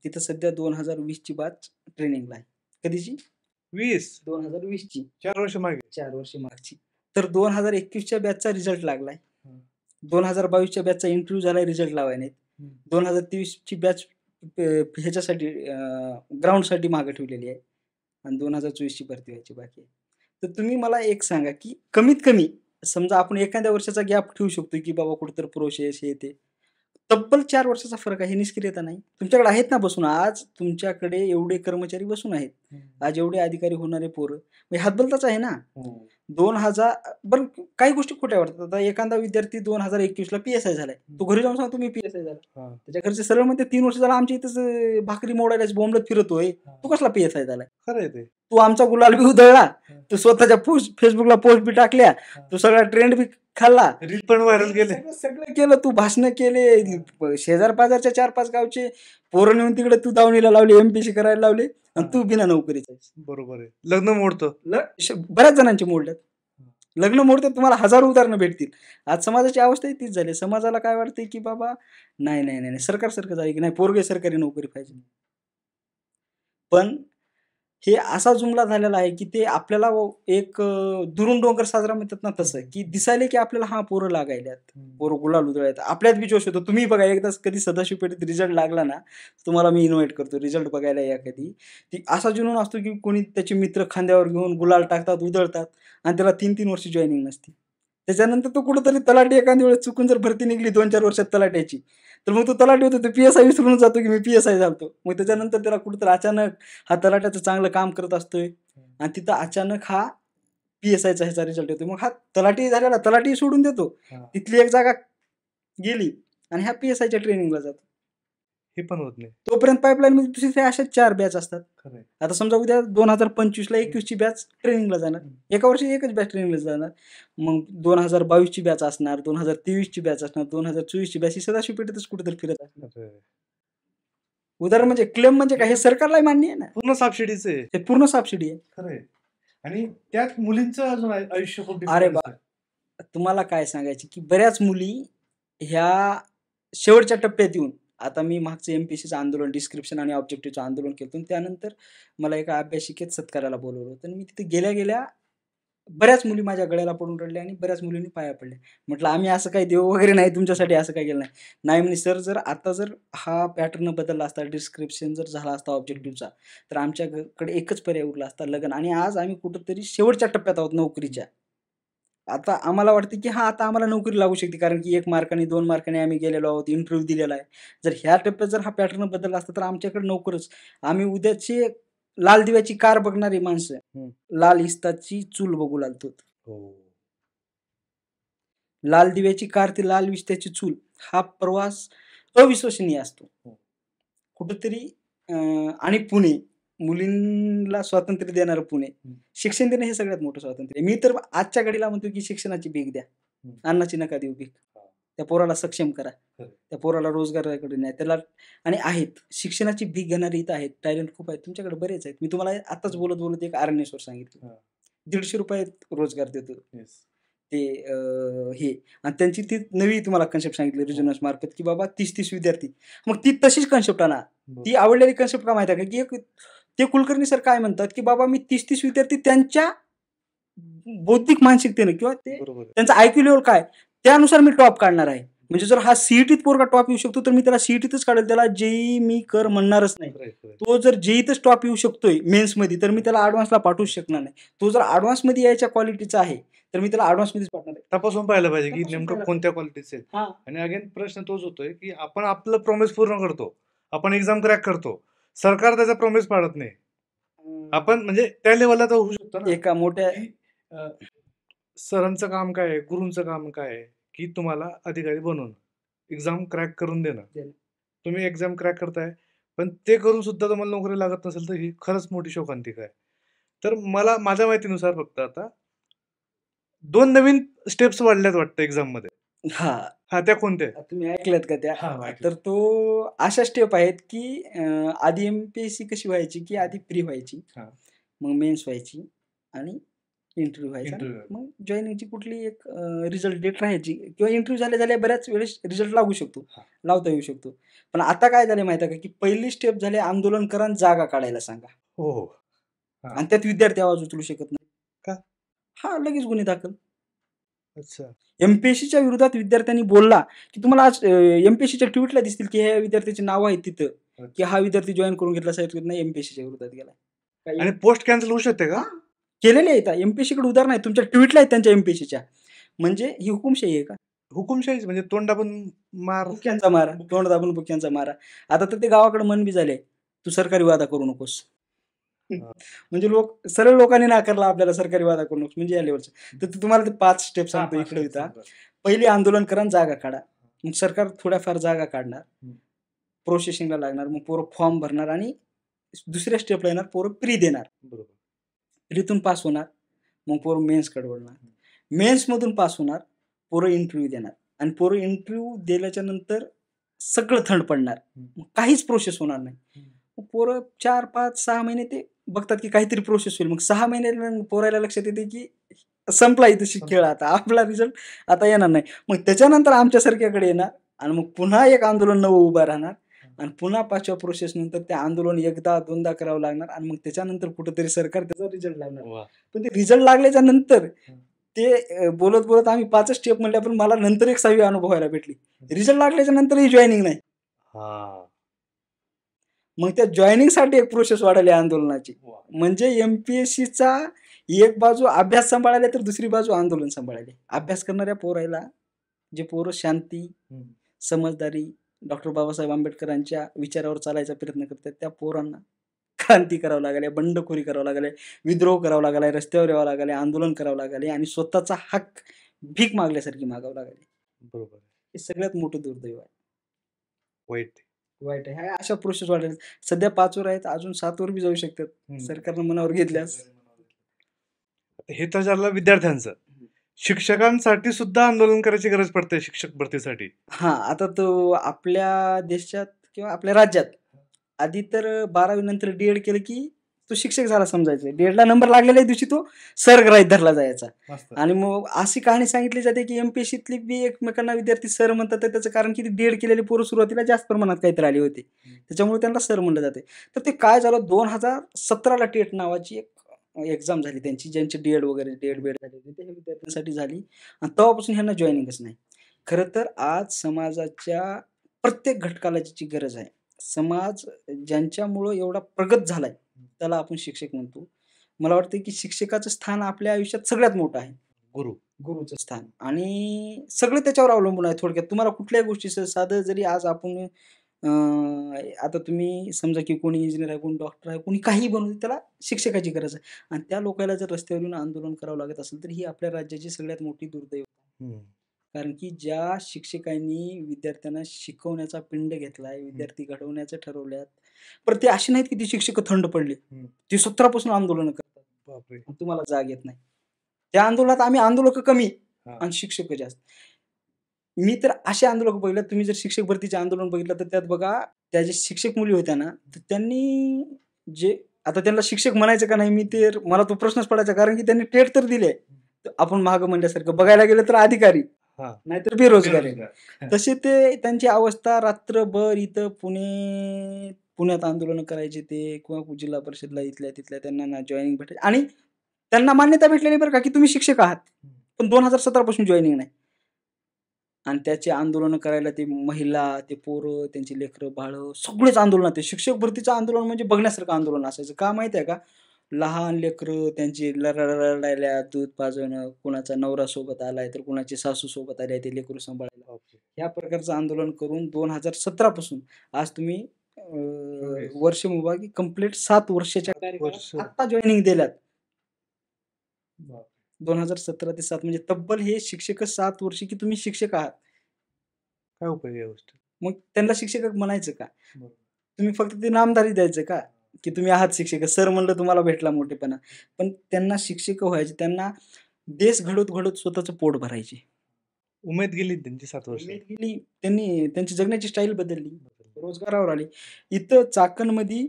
तिथं सध्या 2020ची बॅच ट्रेनिंगला आहे. कधीची? 2020ची. 4 वर्ष मागे. 4 वर्ष मागची. तर 2021च्या बॅचचा रिझल्ट लागलाय. 2022च्या बॅचचा इंटरव्ह्यू झालाय, रिझल्ट लावाय नाहीत. 2023ची बॅच ह्याच्यासाठी ग्राउंडसाठी मागे ठेवलेली आहे आणि 2024ची भरती व्हायची बाकी आहे. तर तुम्ही मला एक सांगा की कमीत कमी समजा आपण एखाद्या वर्षाचा गॅप ठेवू शकतो की बाबा कुठेतरी प्रोसेस हे ते, तब्बल 4 वर्षाचा फरक आहे. हे निष्क्रियता नाही. तुमच्याकडे आहेत ना बसून, आज तुमच्याकडे एवढे कर्मचारी बसून आहेत, आज एवढे अधिकारी होणारे पोरं, म्हणजे हातबलताच आहे ना. 2000 बरं काही गोष्टी खोट्या वाटतात. आता एखादा विद्यार्थी 2021ला PSI झालाय, तो घरी जाऊन सांगतो मी PSI झाला. त्याच्या घरचे सरळ म्हणते 3 वर्ष झाला आमच्या इथंच भाकरी मोडायला बोंबलत फिरतोय, तू कसला PSI झालाय? खरंय ते. तू आमचा गुलाल बी उधळला, तू स्वतःच्या फेसबुकला पोस्ट बी टाकल्या, तू सगळा ट्रेंड बी खाल्ला, रील पण व्हायरल केले, सगळं केलं, तू भाषण केले, शेजार पाजारच्या 4-5 गावचे पोरं नेऊन तिकडे तू दावणीला लावले, MPSC करायला लावले आणि तू बिना नोकरीचा. बरोबर आहे. लग्न मोडतं. बऱ्याच जणांचे मोडल्यात, लग्न मोडतात. तुम्हाला हजारो उदाहरणं भेटतील. आज समाजाची अवस्था तीच झाली. समाजाला काय वाटतंय की बाबा नाही नाही नाही सरकार सारखं झालं की नाही, पोरगे सरकारी नोकरी पाहिजे. पण हे असा जुमला झालेला आहे की ते आपल्याला एक दुरून डोंगर साजरा म्हणतात ना, तसं की दिसायला की आपल्याला हा पोरं लागायल्यात, पोरं गुलाल उधळायत, आपल्यात बी जोश होतो. तुम्ही बघा, एकदा कधी सदाशिव पेठेत रिझल्ट लागला ना, तुम्हाला मी इन्व्हाइट करतो रिझल्ट बघायला या कधी. ती असा जुनून असतो की कोणी त्याचे मित्र खांद्यावर घेऊन गुलाल टाकतात, उधळतात आणि त्याला 3-3 वर्ष जॉईनिंग नसते. त्याच्यानंतर तो कुठंतरी तलाठी एखाद्या वेळेस चुकून जर भरती निघली 2-4 वर्षात तलाट्याची, तर मग तो तलाठी होतो, तो PSI विसरून जातो की मी PSI झालतो. मग त्याच्यानंतर त्याला कुठंतरी अचानक हा तलाट्याचं चांगलं काम करत असतोय आणि तिथं अचानक हा PSIचा ह्याचा रिझल्ट येतो. मग हा तलाठी झालेला, तलाठी सोडून देतो, तिथली एक जागा गेली आणि हा PSIच्या ट्रेनिंगला जातो. हे पण होत नाही. तोपर्यंत पाईपलाईन मध्ये दुसरी अशा 4 बॅच असतात. खरंय. आता समजा उद्या 2025ला 21ची बॅच ट्रेनिंगला जाणार, एका वर्षी एकच बॅच ट्रेनिंगला जाणार, मग 2022ची बॅच असणार, 2023ची बॅच असणार, 2024ची बॅच, ही सदाशिव पेठेतच कुठेतरी फिरत असणार. खरंय. उदाहरण म्हणजे क्लेम म्हणजे काय, हे सरकारलाही मान्य आहे ना, पूर्ण सबसिडीच आहे. हे पूर्ण सबसिडी आहे. खरंय. आणि त्यात मुलींचं अजून आयुष्य खूप अरे difference बा, आहे. तुम्हाला काय सांगायचे की बऱ्याच मुली ह्या शेवटच्या टप्प्यात येऊन, आता मी मागचं एमपीएससीचं आंदोलन, डिस्क्रिप्शन आणि ऑब्जेक्टिव्हचं आंदोलन केलं होतं, त्यानंतर मला एका अभ्यासिकेत सत्काराला बोलवलं होतं आणि मी तिथे गेल्या गेल्या बऱ्याच मुली माझ्या गळ्याला पडून रडल्या आणि बऱ्याच मुलींनी पाया पडल्या. म्हटलं आम्ही असं काही देव वगैरे नाही तुमच्यासाठी, असं काही केलं नाही. नाही म्हणे सर, जर हा पॅटर्न बदलला असता, डिस्क्रिप्शन जर झाला असता ऑब्जेक्टिव्हचा, तर आमच्याकडे एकच पर्याय उरला असता, लग्न. आणि आज आम्ही कुठंतरी शेवटच्या टप्प्यात आहोत नोकरीच्या. आता आम्हाला वाटतं की आता आम्हाला नोकरी लागू शकते, कारण की 1 मार्काने 2 मार्काने आम्ही गेलेलो आहोत, इंटरव्ह्यू दिलेला आहे. जर ह्या टप्प्यात जर हा पॅटर्न बदलला असता तर आमच्याकडे नोकरच. आम्ही उद्याचे लाल दिव्याची कार बघणारी माणसं लाल इस्ताची चूल बघू लागतो. हो. लाल दिव्याची कार ती लाल विस्त्याची चूल, हा प्रवास अविश्वसनीय असतो कुठंतरी. आणि पुणे, मुलींना स्वातंत्र्य देणारं पुणे, शिक्षण देणं हे सगळ्यात मोठं स्वातंत्र्य. मी तर आजच्या घडीला म्हणतो की शिक्षणाची भीक द्या, अन्नाची नका देऊ भीक. त्या पोराला सक्षम करा, त्या पोराला रोजगाराकडे नाही त्याला. आणि आहेत शिक्षणाची भीक घेणारी इथं आहेत, टॅलेंट खूप आहेत तुमच्याकडे, बरेच आहेत. मी तुम्हाला आताच बोलत बोलत एक आरण्येश्वर सांगितलं, 150 रुपयात रोजगार देतो ते हे. आणि त्यांची ती नवी तुम्हाला कन्सेप्ट सांगितली रिजनल्स मार्फत, की बाबा 30-30 विद्यार्थी. मग ती तशीच कन्सेप्ट आणा. ती आवडलेली कन्सेप्ट का माहिती आहे का, की एक ते कुलकर्णी सर काय म्हणतात की बाबा मी 30-30 विद्यार्थी त्यांच्या बौद्धिक मानसिकतेने किंवा ते त्यांचा आयक्यू लेवल काय त्यानुसार मी टॉप काढणार आहे. म्हणजे जर हा सीईटीत पोरगा टॉप येऊ शकतो तर मी त्याला सीईटीतच काढेल, त्याला जेई मी कर म्हणणारच नाही. तो जर जेईतच टॉप येऊ शकतोय मेन्समध्ये तर मी त्याला ॲडव्हान्सला पाठवूच शकणार नाही. तो जर ॲडव्हान्समध्ये यायच्या क्वालिटीचा आहे तर मी त्याला ॲडव्हान्समध्येच पाठवणार आहे. तपासून पाहायला पाहिजे की नेमकं कोणत्या क्वालिटीचे आहेत. आणि अगेन प्रश्न तोच होतोय की आपण आपलं प्रॉमिस पूर्ण करतो, आपण एक्झाम क्रॅक करतो, सरकार त्याचा प्रॉमिस पाळत नाही. आपण म्हणजे त्या लेवलला तर होऊ शकतो ना. एका मोठ्या सरांचं काम काय आहे, गुरूंचं काम काय आहे की तुम्हाला अधिकारी बनवून एक्झाम क्रॅक करून देणं. तुम्ही एक्झाम क्रॅक करताय पण ते करून सुद्धा तुम्हाला नोकरी लागत नसेल तर ही खरंच मोठी शोकांतिका आहे. तर मला माझ्या माहितीनुसार फक्त आता 2 नवीन स्टेप्स वाढल्यात वाटतं एक्झाम मध्ये. हा त्या कोणत्या तुम्ही ऐकल्यात का त्या? तर तो अशा स्टेप आहेत की आधी एमपीएससी कशी व्हायची की आधी प्री व्हायची, मग मेन्स व्हायची आणि इंटरव्ह्यू व्हायचा, मग जॉईनिंगची कुठली एक रिझल्ट डेट राहायची किंवा इंटरव्ह्यू झाल्या बऱ्याच वेळेस रिझल्ट लागू शकतो, लावता येऊ शकतो. पण आता काय झाले माहिती आहे का, की पहिली स्टेप झाली आंदोलन करा जागा काढायला सांगा. हो. आणि त्यात विद्यार्थी आवाज उचलू शकत नाही का? हा लगेच गुन्हे दाखल. अच्छा. एमपीएससीच्या विरोधात विद्यार्थ्यांनी बोलला की तुम्हाला आज एमपीएससीच्या ट्विटला दिसतील की ह्या विद्यार्थ्याची नाव आहेत तिथं की हा विद्यार्थी जॉईन करून घेतला साहेब नाही एमपीएससीच्या विरोधात गेला. आणि पोस्ट कॅन्सल होऊ शकते का? केलेले आहेत एमपीएससीकडे उदाहरण आहे, तुमच्या ट्विटला आहेत त्यांच्या एमपीएससीच्या. म्हणजे ही हुकुमशाही आहे का? हुकुमशाही म्हणजे तोंड दाबून मार, बुक्यांचा मारा, तोंड दाबून बुक्यांचा मारा. आता तर ते गावाकडे मन बी झाले, तू सरकारी वादा करू नकोस. म्हणजे सरळ लोकांनी नाकारला आपल्याला सरकारी वादा करू नकोस म्हणजे या लेवलचं. तर तुम्हाला ते 5 स्टेप सांगतो इकडे होता. पहिली आंदोलन करा, जागा काढा. मग सरकार थोड्याफार जागा काढणार, प्रोसेसिंगला लागणार, मग पोरं फॉर्म भरणार आणि दुसऱ्या स्टेपला येणार, पोरं प्री देणार. बरोबर. प्रीतून पास होणार, मग पोरं मेन्सकडे वळणार. मेन्समधून पास होणार, पोरं इंटरव्ह्यू देणार आणि पोरं इंटरव्ह्यू दिल्याच्या नंतर सगळं थंड पडणार, मग काहीच प्रोसेस होणार नाही. पोरं 4, 5, 6 महिने ते बघतात की काहीतरी प्रोसेस होईल. मग 6 महिन्याला पोरायला लक्षात येते की संपला इथं खेळ, आता आपला रिझल्ट आता येणार नाही. मग त्याच्यानंतर आमच्यासारख्याकडे येणार आणि मग पुन्हा एक आंदोलन नवं उभं राहणार आणि पुन्हा 5व्या प्रोसेस नंतर ते आंदोलन 1दा-2दा करावं लागणार आणि मग त्याच्यानंतर कुठंतरी सरकार त्याचा रिझल्ट लागणार. पण ते रिझल्ट लागल्याच्या नंतर ते बोलत बोलत आम्ही 5 स्टेप म्हणल्या, पण मला नंतर एक 6वी अनुभवायला भेटली. रिझल्ट लागल्याच्या नंतरही जॉईनिंग नाही. मग त्या जॉईनिंगसाठी एक प्रोसेस वाढवली आंदोलनाची. म्हणजे एमपीएससीचा एक बाजू अभ्यास सांभाळायला तर दुसरी बाजू आंदोलन सांभाळायला. अभ्यास करणाऱ्या पोरायला, जे पोरं शांती, समजदारी, डॉक्टर बाबासाहेब आंबेडकरांच्या विचारावर चालायचा प्रयत्न करतात त्या पोरांना क्रांती करावं लागले, बंडखोरी करावं लागले, विद्रोह करावं लागले, रस्त्यावर यावं लागले, आंदोलन करावं लागले आणि स्वतःचा हक्क भीक मागल्यासारखी मागावं लागले. बरोबर. हे सगळ्यात मोठं दुर्दैव आहे. वाईट. वाईट आहे. ह्या अशा प्रोसेस वाढल्या सध्या 5 वर आहेत, अजून 7 वर बी जाऊ शकतात सरकारनं मनावर घेतल्यास. हे तर झालं विद्यार्थ्यांचं. शिक्षकांसाठी सुद्धा आंदोलन करायची गरज पडते शिक्षक भरतीसाठी. हां, आता तो आपल्या देशात किंवा आपल्या राज्यात आधी तर 12वी नंतर डी.एड केलं की तो शिक्षक झाला समजायचं. डी.एडला नंबर लागलेल्या दिवशी तो सर गृहीत धरला जायचा. मस्त. आणि मग अशी कहाणी सांगितली जाते की एमपीएससीतली बी एकमेकांना विद्यार्थी सर म्हणतात, तर त्याचं कारण की डी.एड केलेली पोरं सुरुवातीला जास्त प्रमाणात काहीतरी आली होती, त्याच्यामुळे त्यांना सर म्हणलं जाते. तर ते काय झालं, 2017ला टेट नावाची एक एक्झाम झाली त्यांची, ज्यांची डी.एड वगैरे डी.एड बीएड झाली होती, ते ह्या विद्यार्थ्यांसाठी झाली आणि तेव्हापासून ह्यांना जॉईनिंगच नाही. खरं तर आज समाजाच्या प्रत्येक घटकाला ज्याची गरज आहे, समाज ज्यांच्यामुळं एवढा प्रगत झालाय त्याला आपण शिक्षक म्हणतो. मला वाटतं की शिक्षकाचं स्थान आपल्या आयुष्यात सगळ्यात मोठं आहे. गुरुचं स्थान, आणि सगळं त्याच्यावर अवलंबून आहे. थोडक्यात तुम्हाला कुठल्याही गोष्टीचं साधं जरी आज आपण आता तुम्ही समजा की कोणी इंजिनियर आहे, कोणी डॉक्टर आहे, कोणी काही बनवते, त्याला शिक्षकाची गरज आहे. आणि त्या लोकांना जर रस्त्यावर येऊन आंदोलन करावं लागत असेल तर ही आपल्या राज्याची सगळ्यात मोठी दुर्दैव आहे. कारण की ज्या शिक्षकांनी विद्यार्थ्यांना शिकवण्याचा पिंड घेतलाय, विद्यार्थी घडवण्याचं ठरवल्यात, पण ते असे नाहीत की ती शिक्षक थंड पडले. ते 17 पासून आंदोलन करतात. बापरे. पण तुम्हाला जाग येत नाही. त्या आंदोलनात आम्ही आंदोलक कमी आणि शिक्षक जास्त. मी तर असे आंदोलक बघितलं. तुम्ही जर शिक्षक भरतीचे आंदोलन बघितलं तर त्यात बघा, त्या जे शिक्षक मुली होत्या ना, तर त्यांनी जे आता त्यांना शिक्षक म्हणायचं का नाही, मी ते मला तो प्रश्नच पडायचा. कारण की त्यांनी टेट तर दिले, तर आपण मागं म्हणल्यासारखं बघायला गेलं तर अधिकारी, नाहीतर बेरोजगारी. तसे ते त्यांची अवस्था रात्रभर इथं पुण्यात आंदोलन करायचे ते, किंवा जिल्हा परिषदला इथल्या तिथल्या त्यांना ना जॉईनिंग भेटायची, आणि त्यांना मान्यता भेटलेली बरं का की तुम्ही शिक्षक आहात, पण 2017 पासून जॉईनिंग नाही. आणि त्याचे आंदोलन करायला ते महिला, ते पोरं, त्यांची लेकरं बाळं सगळेच आंदोलनात. ते शिक्षक भरतीचं आंदोलन म्हणजे बघण्यासारखं आंदोलन असायचं. का माहिती आहे का, लहान लेकरं त्यांची रडायला, दूध पाजवणं, कुणाचा नवरा सोबत आलाय तर कुणाची सासू सोबत आली आहे ते लेकरू सांभाळायला, ह्या प्रकारचं आंदोलन करून 2017 पासून आज तुम्ही वर्ष मुभा की कंप्लीट 7 वर्षाच्या कार्यकाळात आता जॉईनिंग दिल्यात. 2017 ते 7 म्हणजे तब्बल हे शिक्षक 7 वर्षी की तुम्ही शिक्षक आहात. काय उपयोग या गोष्टी. मग त्यांना शिक्षक म्हणायचं का? तुम्ही फक्त ते नामधारी द्यायचं का की तुम्ही आहात शिक्षक, सर म्हणलं तुम्हाला भेटला मोठेपणा. पण त्यांना शिक्षक व्हायचे, त्यांना देश घडवत घडवत स्वतःचं पोट भरायचे. उमेद गेली त्यांची 7 वर्ष. उमेद गेली, त्यांनी त्यांची जगण्याची स्टाईल बदलली, रोजगारावर आले. इथं चाकणमध्ये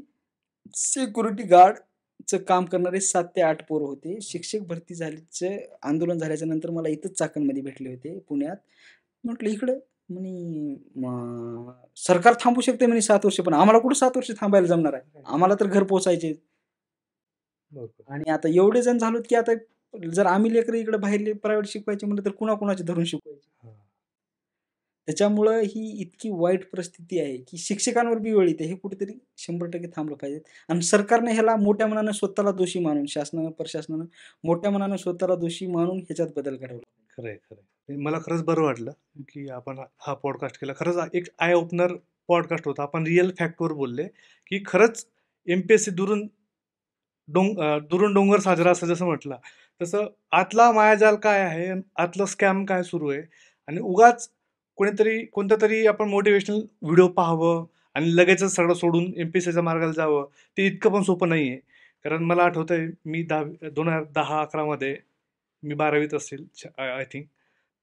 सिक्युरिटी गार्डचं काम करणारे 7 ते 8 पोरं होते. शिक्षक भरती झाल्याचं आंदोलन झाल्याच्या नंतर मला इथंच चाकणमध्ये भेटले होते पुण्यात. म्हटलं इकडं म्हणे सरकार थांबू शकते म्हणे 7 वर्ष, पण आम्हाला कुठं 7 वर्ष थांबायला जमणार आहे, आम्हाला तर घर पोचायचे. आणि आता एवढे जण झालोत की आता जर आम्ही लेकरं इकडे बाहेर प्रायव्हेट शिकवायचे म्हणलं तर कुणाकुणाचे धरून शिकवायचे. त्याच्यामुळं ही इतकी वाईट परिस्थिती आहे की शिक्षकांवर बी वेळ येते. हे कुठेतरी 100% थांबलं पाहिजे. आणि सरकारने ह्याला मोठ्या मनानं स्वतःला दोषी मानून, शासनानं प्रशासनानं मोठ्या मनानं स्वतःला दोषी मानून ह्याच्यात बदल करावा. खरंय. मला खरंच बरं वाटलं की आपण हा पॉडकास्ट केला. खरंच एक आय ओपनर पॉडकास्ट होता. आपण रिअल फॅक्टवर बोलले की खरंच एमपीएससी दुरून डोंगर साजरा, असं जसं म्हटलं तसं आतला मायाजाल काय आहे, आतलं स्कॅम काय सुरू आहे, आणि उगाच कोणत्या तरी आपण मोटिवेशनल व्हिडिओ पाहावं आणि लगेचच सगळं सोडून एमपीएससीच्या मार्गाला जावं, ते इतकं पण सोपं नाही आहे. कारण मला आठवतंय मी 2010-11 मध्ये मी 12वीत असेल आय थिंक,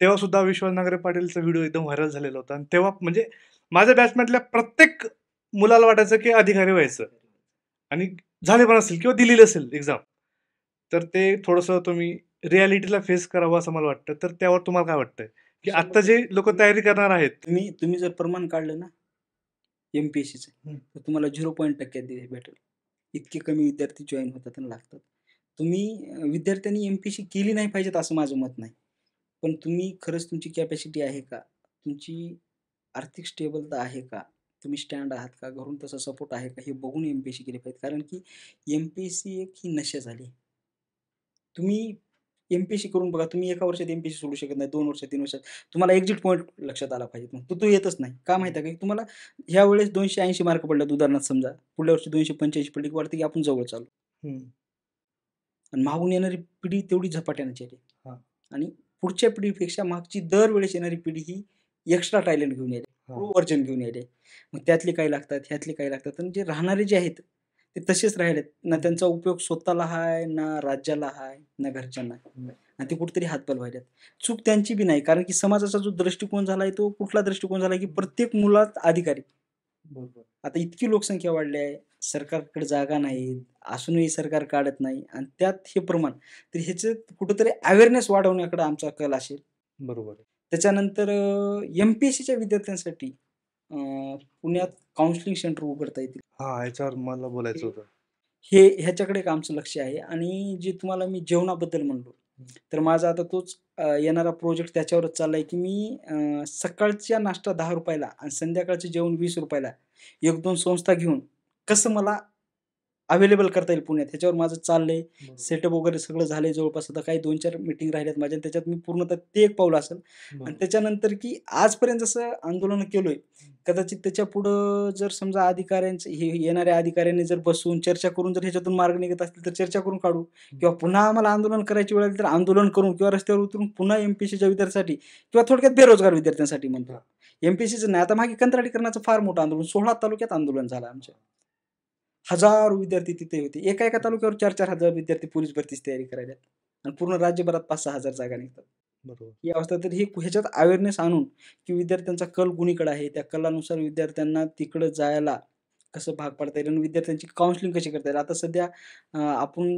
तेव्हा सुद्धा विश्वास नांगरे पाटीलचा व्हिडिओ एकदम व्हायरल झालेला होता. आणि तेव्हा म्हणजे माझ्या बॅचमॅटल्या प्रत्येक मुलाला वाटायचं की अधिकारी व्हायचं, आणि झाले पण असेल किंवा दिलेली असेल एक्झाम, तर ते थोडंसं तुम्ही रियालिटीला फेस करावं असं मला वाटतं. तर त्यावर तुम्हाला काय वाटतंय की आता जे लोक तयारी करणार आहेत, तुम्ही जर प्रमाण काढलं ना एमपीएससीचं, तर तुम्हाला 0% भेटेल. इतके कमी विद्यार्थी जॉईन होतात आणि लागतात. तुम्ही विद्यार्थ्यांनी एमपीएससी केली नाही पाहिजेत असं माझं मत नाही, पण तुम्ही खरंच तुमची कॅपॅसिटी आहे का, तुमची आर्थिक स्टेबलता आहे का, तुम्ही स्टँड आहात का, घरून तसा सपोर्ट आहे का, हे बघून एमपीएससी केली पाहिजे. कारण की एमपीएससी एक ही नशा झाली. तुम्ही एमपीएससी करून बघा, तुम्ही एका वर्षात एमपीएससी सोडू शकत नाही, 2 वर्षात 3 वर्षात. तुम्हाला एक्झिट पॉईंट लक्षात आला पाहिजे. मग तो येतच नाही. का माहिती आहे का, तुम्हाला ह्या वेळेस 280 मार्क पडल्यात उदाहरणार्थ समजा, पुढल्या वर्षी 285 पडली की वाटतं की आपण जवळ चालू, आणि मागून येणारी पिढी तेवढी झपाट्याने आली, आणि पुढच्या पिढीपेक्षा मागची दरवेळेस येणारी पिढी ही एक्स्ट्रा टॅलेंट घेऊन येते. वर्जन घेऊन यायले. मग त्यातले काही लागतात, ह्यातले काही लागतात आणि जे राहणारे जे आहेत ते तसेच राहिलेत. ना त्यांचा उपयोग स्वतःला आहे, ना राज्याला आहे, ना घरच्यांना आहे. आणि ते कुठेतरी हातबल व्हायलेत. चूक त्यांची बी नाही, कारण की समाजाचा जो दृष्टिकोन झालाय तो कुठला दृष्टिकोन झालाय, की प्रत्येक मुलात अधिकारी. बरोबर. आता इतकी लोकसंख्या वाढली आहे, सरकारकडे जागा नाहीत, असूनही सरकार काढत नाही आणि त्यात हे प्रमाण. तर ह्याचं कुठेतरी अवेअरनेस वाढवण्याकडे आमचा कल असेल. बरोबर आहे. त्याच्यानंतर एम-पी-एस-सीच्या विद्यार्थ्यांसाठी पुण्यात काउन्सिलिंग सेंटर उघडता येतील. ह्याच्यावर मला बोलायचं होतं. ह्याच्याकडे एक आमचं लक्ष आहे. आणि जे तुम्हाला मी जेवणाबद्दल म्हणलो, तर माझा आता तोच येणारा प्रोजेक्ट त्याच्यावरच चाललाय, की मी सकाळचा नाश्ता ₹10 आणि संध्याकाळचं जेवण ₹20 1-2 संस्था घेऊन कसं मला अवेलेबल करता येईल पुण्यात, ह्याच्यावर माझं चाललंय. सेटअप वगैरे सगळं झालंय जवळपास. आता काही 2-4 मीटिंग राहिल्यात माझ्या, त्याच्यात मी पूर्णतः ते एक पाऊल असेल. आणि त्याच्यानंतर की आजपर्यंत जसं आंदोलनं केलोय, कदाचित त्याच्या पुढं जर समजा अधिकाऱ्यांचं हे येणाऱ्या अधिकाऱ्यांनी जर बसून चर्चा करून जर ह्याच्यातून मार्ग निघत असतील तर चर्चा करून काढू, किंवा पुन्हा आम्हाला आंदोलन करायची वेळ आली तर आंदोलन करून किंवा रस्त्यावर उतरून पुन्हा एम-पी-एस-सीच्या विद्यार्थ्यांसाठी किंवा थोडक्यात बेरोजगार विद्यार्थ्यांसाठी म्हणतो. एम-पी-एस-सीचं नाही, आता मागे कंत्राटीकरणाचं फार मोठं आंदोलन 16 तालुक्यात आंदोलन झालं आमच्या. हजारो विद्यार्थी तिथे होते. एका तालुक्यावर 4-4 हजार विद्यार्थी पोलीस भरतीची तयारी करायला आणि पूर्ण राज्यभरात 5-6 हजार जागा निघतात. बरोबर. ही अवस्था. तर हे ह्याच्यात अवेअरनेस आणून, की विद्यार्थ्यांचा कल कुणीकडे आहे, त्या कलानुसार विद्यार्थ्यांना तिकडं जायला कसं भाग पाडता येईल आणि विद्यार्थ्यांची काउन्सिलिंग कशी करता येईल. आता सध्या आपण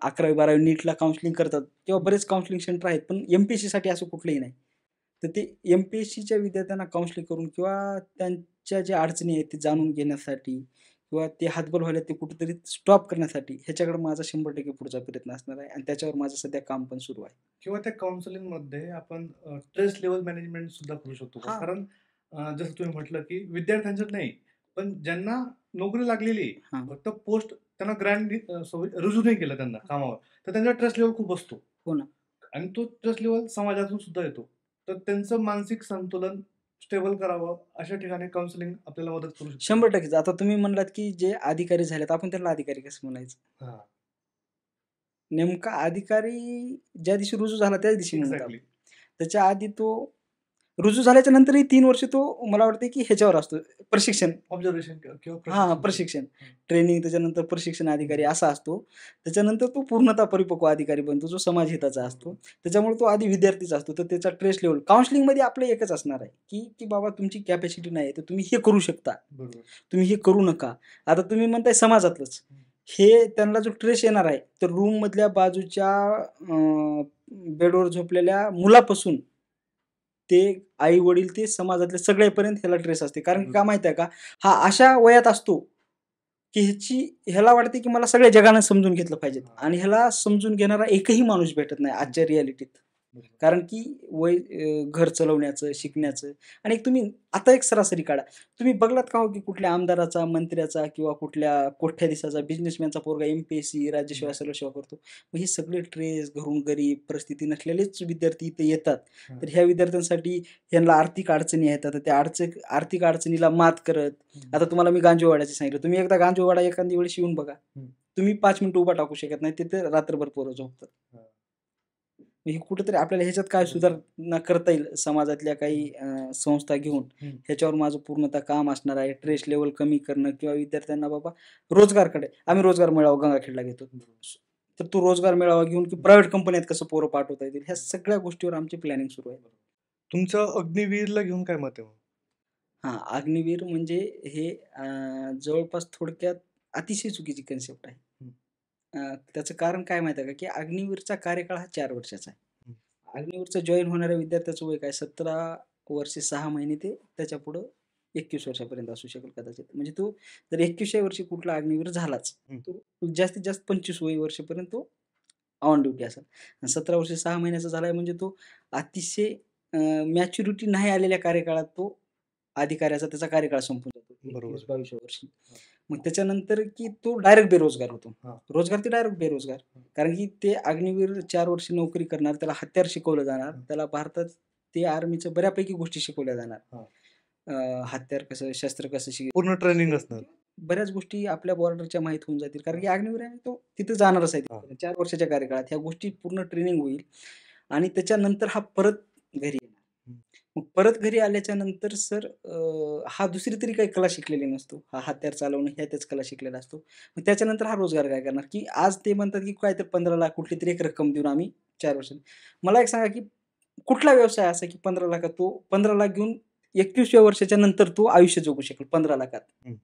11वी-12वी नीटला काउन्सिलिंग करतात किंवा बरेच काउन्सिलिंग सेंटर आहेत, पण एम-पी-एस-सीसाठी असं कुठलंही नाही. तर ते एम-पी-एस-सीच्या विद्यार्थ्यांना काउन्सिलिंग करून किंवा त्यांच्या ज्या अडचणी आहेत ते जाणून घेण्यासाठी किंवा ते हातबल व्हायला ते कुठेतरी स्टॉप करण्यासाठी ह्याच्याकडे माझा 100% पुढचा प्रयत्न असणार आहे आणि त्याच्यावर माझं सध्या काम पण सुरू आहे. किंवा त्या काउन्सिलिंग मध्ये आपण स्ट्रेस लेवल मॅनेजमेंट सुद्धा करू शकतो का? हां. कारण जसं तुम्ही म्हटलं की विद्यार्थ्यांचं नाही, पण ज्यांना नोकरी लागलेली आहे, हां. फक्त पोस्ट त्यांना ग्रँड रुजू नाही केलं त्यांना कामावर, तर त्यांचा स्ट्रेस लेवल खूप असतो. हो ना. आणि तो स्ट्रेस लेवल समाजातून सुद्धा येतो. तर त्यांचं मानसिक संतुलन स्टेबल करावं, अशा ठिकाणी काउन्सिलिंग आपल्याला मदत करू शकते. 100%. आता तुम्ही म्हणलात, की जे अधिकारी झालेत, आपण त्यांना अधिकारी कसं म्हणायचं? हां, नेमका अधिकारी ज्या दिवशी रुजू झाला त्याच दिवशी म्हणतो एक्झॅक्टली. आपण. त्याच्या आधी तो रुजू झाल्याच्या नंतरही 3 वर्ष तो मला वाटतं, की ह्याच्यावर असतो प्रशिक्षण. ऑब्झर्वेशन किंवा हां, प्रशिक्षण. ट्रेनिंग, त्याच्यानंतर प्रशिक्षण अधिकारी असा असतो. त्याच्यानंतर तो पूर्णतः परिपक्व अधिकारी बनतो, जो समाजहिताचा असतो. त्याच्यामुळे तो आधी विद्यार्थीचा असतो. तर त्याचा स्ट्रेस लेव्हल काउन्सिलिंगमध्ये आपलं एकच असणार आहे, की बाबा तुमची कॅपॅसिटी नाही तर तुम्ही हे करू शकता. बरोबर. तुम्ही हे करू नका. आता तुम्ही म्हणताय समाजातलंच. हे त्यांना जो ट्रेस येणार आहे, तर रूममधल्या बाजूच्या बेडवर झोपलेल्या मुलापासून ते आई-वडील ते समाजातले सगळेपर्यंत ह्याला ट्रेस असते. कारण का माहिती आहे का? हा अशा वयात असतो, की ह्याला वाटते, की मला सगळ्या जगानं समजून घेतलं पाहिजे आणि ह्याला समजून घेणारा एकही माणूस भेटत नाही आजच्या रिॲलिटीत. कारण की घर चालवण्याचं, शिकण्याचं आणि तुम्ही आता एक सरासरी काढा. तुम्ही बघलात का हो, की कुठल्या आमदाराचा, मंत्र्याचा किंवा कुठल्या कोट्याधीशाचा, बिझनेसमॅनचा पोरगा एम-पी-एस-सी, राज्यसेवा, सर्व सेवा करतो. मग हे सगळे ट्रेस, घरून गरीब परिस्थिती नसलेलेच विद्यार्थी इथे येतात. तर ह्या विद्यार्थ्यांसाठी ह्यांना आर्थिक अडचणी आहेत. आता त्या आर्थिक अडचणीला मात करत, आता तुम्हाला मी गांजूवाड्याचे सांगितलं. तुम्ही एकदा गांजूवाडा एखाद्या वेळेस येऊन बघा. तुम्ही 5 मिनिटं उभा टाकू शकत नाही. तिथे रात्रभर पोरं झोपतात. हे कुठेतरी आपल्याला ह्याच्यात काय सुधारणा करता येईल समाजातल्या काही संस्था घेऊन, ह्याच्यावर माझं पूर्णतः काम असणार आहे. स्ट्रेस लेवल कमी करणं किंवा विद्यार्थ्यांना बाबा रोजगारकडे, आम्ही रोजगार मेळावा गंगाखेडला घेतो. तर तो रोजगार मेळावा घेऊन की प्रायव्हेट कंपन्यात कसं पोरं पाठवता येतील, ह्या सगळ्या गोष्टीवर आमची प्लॅनिंग सुरू आहे. तुमचं अग्निवीरला घेऊन काय मत आहे? हां, अग्निवीर म्हणजे हे जवळपास थोडक्यात अतिशय चुकीची कन्सेप्ट आहे. त्याचं कारण काय माहिती आहे का, की अग्निवीरचा कार्यकाळ हा 4 वर्षाचा आहे. अग्निवीरचं जॉईन होणाऱ्या विद्यार्थ्याचं वय काय 17 वर्षे 6 महिने ते त्याच्या पुढं 21 वर्षापर्यंत असू शकेल कदाचित. म्हणजे तो जर 21व्या वर्षी कुठला अग्निवीर झालाच, तो जास्तीत जास्त 25 वर्षापर्यंत तो ऑन ड्युटी असेल. आणि 17 वर्षे 6 महिन्याचा झालाय म्हणजे तो अतिशय मॅच्युरिटी नाही आलेल्या कार्यकाळात तो अधिकाऱ्याचा त्याचा कार्यकाळ संपून जातो. बरोबर. 21-22व्या वर्षी. मग त्याच्यानंतर की तो डायरेक्ट बेरोजगार होतो. रोजगार ते डायरेक्ट बेरोजगार. कारण की ते अग्निवीर 4 वर्ष नोकरी करणार, त्याला हत्यार शिकवलं जाणार, त्याला भारतात ते आर्मीचं बऱ्यापैकी गोष्टी शिकवल्या जाणार. हत्यार कसं, शस्त्र कसं पूर्ण ट्रेनिंग असणार. बऱ्याच गोष्टी आपल्या बॉर्डरच्या माहीत होऊन जातील. कारण की अग्निवीर आहे तो तिथे जाणारच आहे. 4 वर्षाच्या कार्यकाळात ह्या गोष्टी पूर्ण ट्रेनिंग होईल आणि त्याच्यानंतर हा परत घरी येणार. मग परत घरी आल्याच्या नंतर सर हा दुसरी तरी काही कला शिकलेली नसतो. हा हत्यार चालवणं ह्यातच कला शिकलेला असतो. मग त्याच्यानंतर हा रोजगार काय करणार? की आज ते म्हणतात की काय तर 15,00,000 कुठली तरी एक रक्कम देऊन आम्ही 4 वर्षांनी. मला एक सांगा की कुठला व्यवसाय असा की 15,00,000 तो 15,00,000 घेऊन 21व्या वर्षाच्या नंतर तो आयुष्य जगू शकेल 15,00,000त. हं.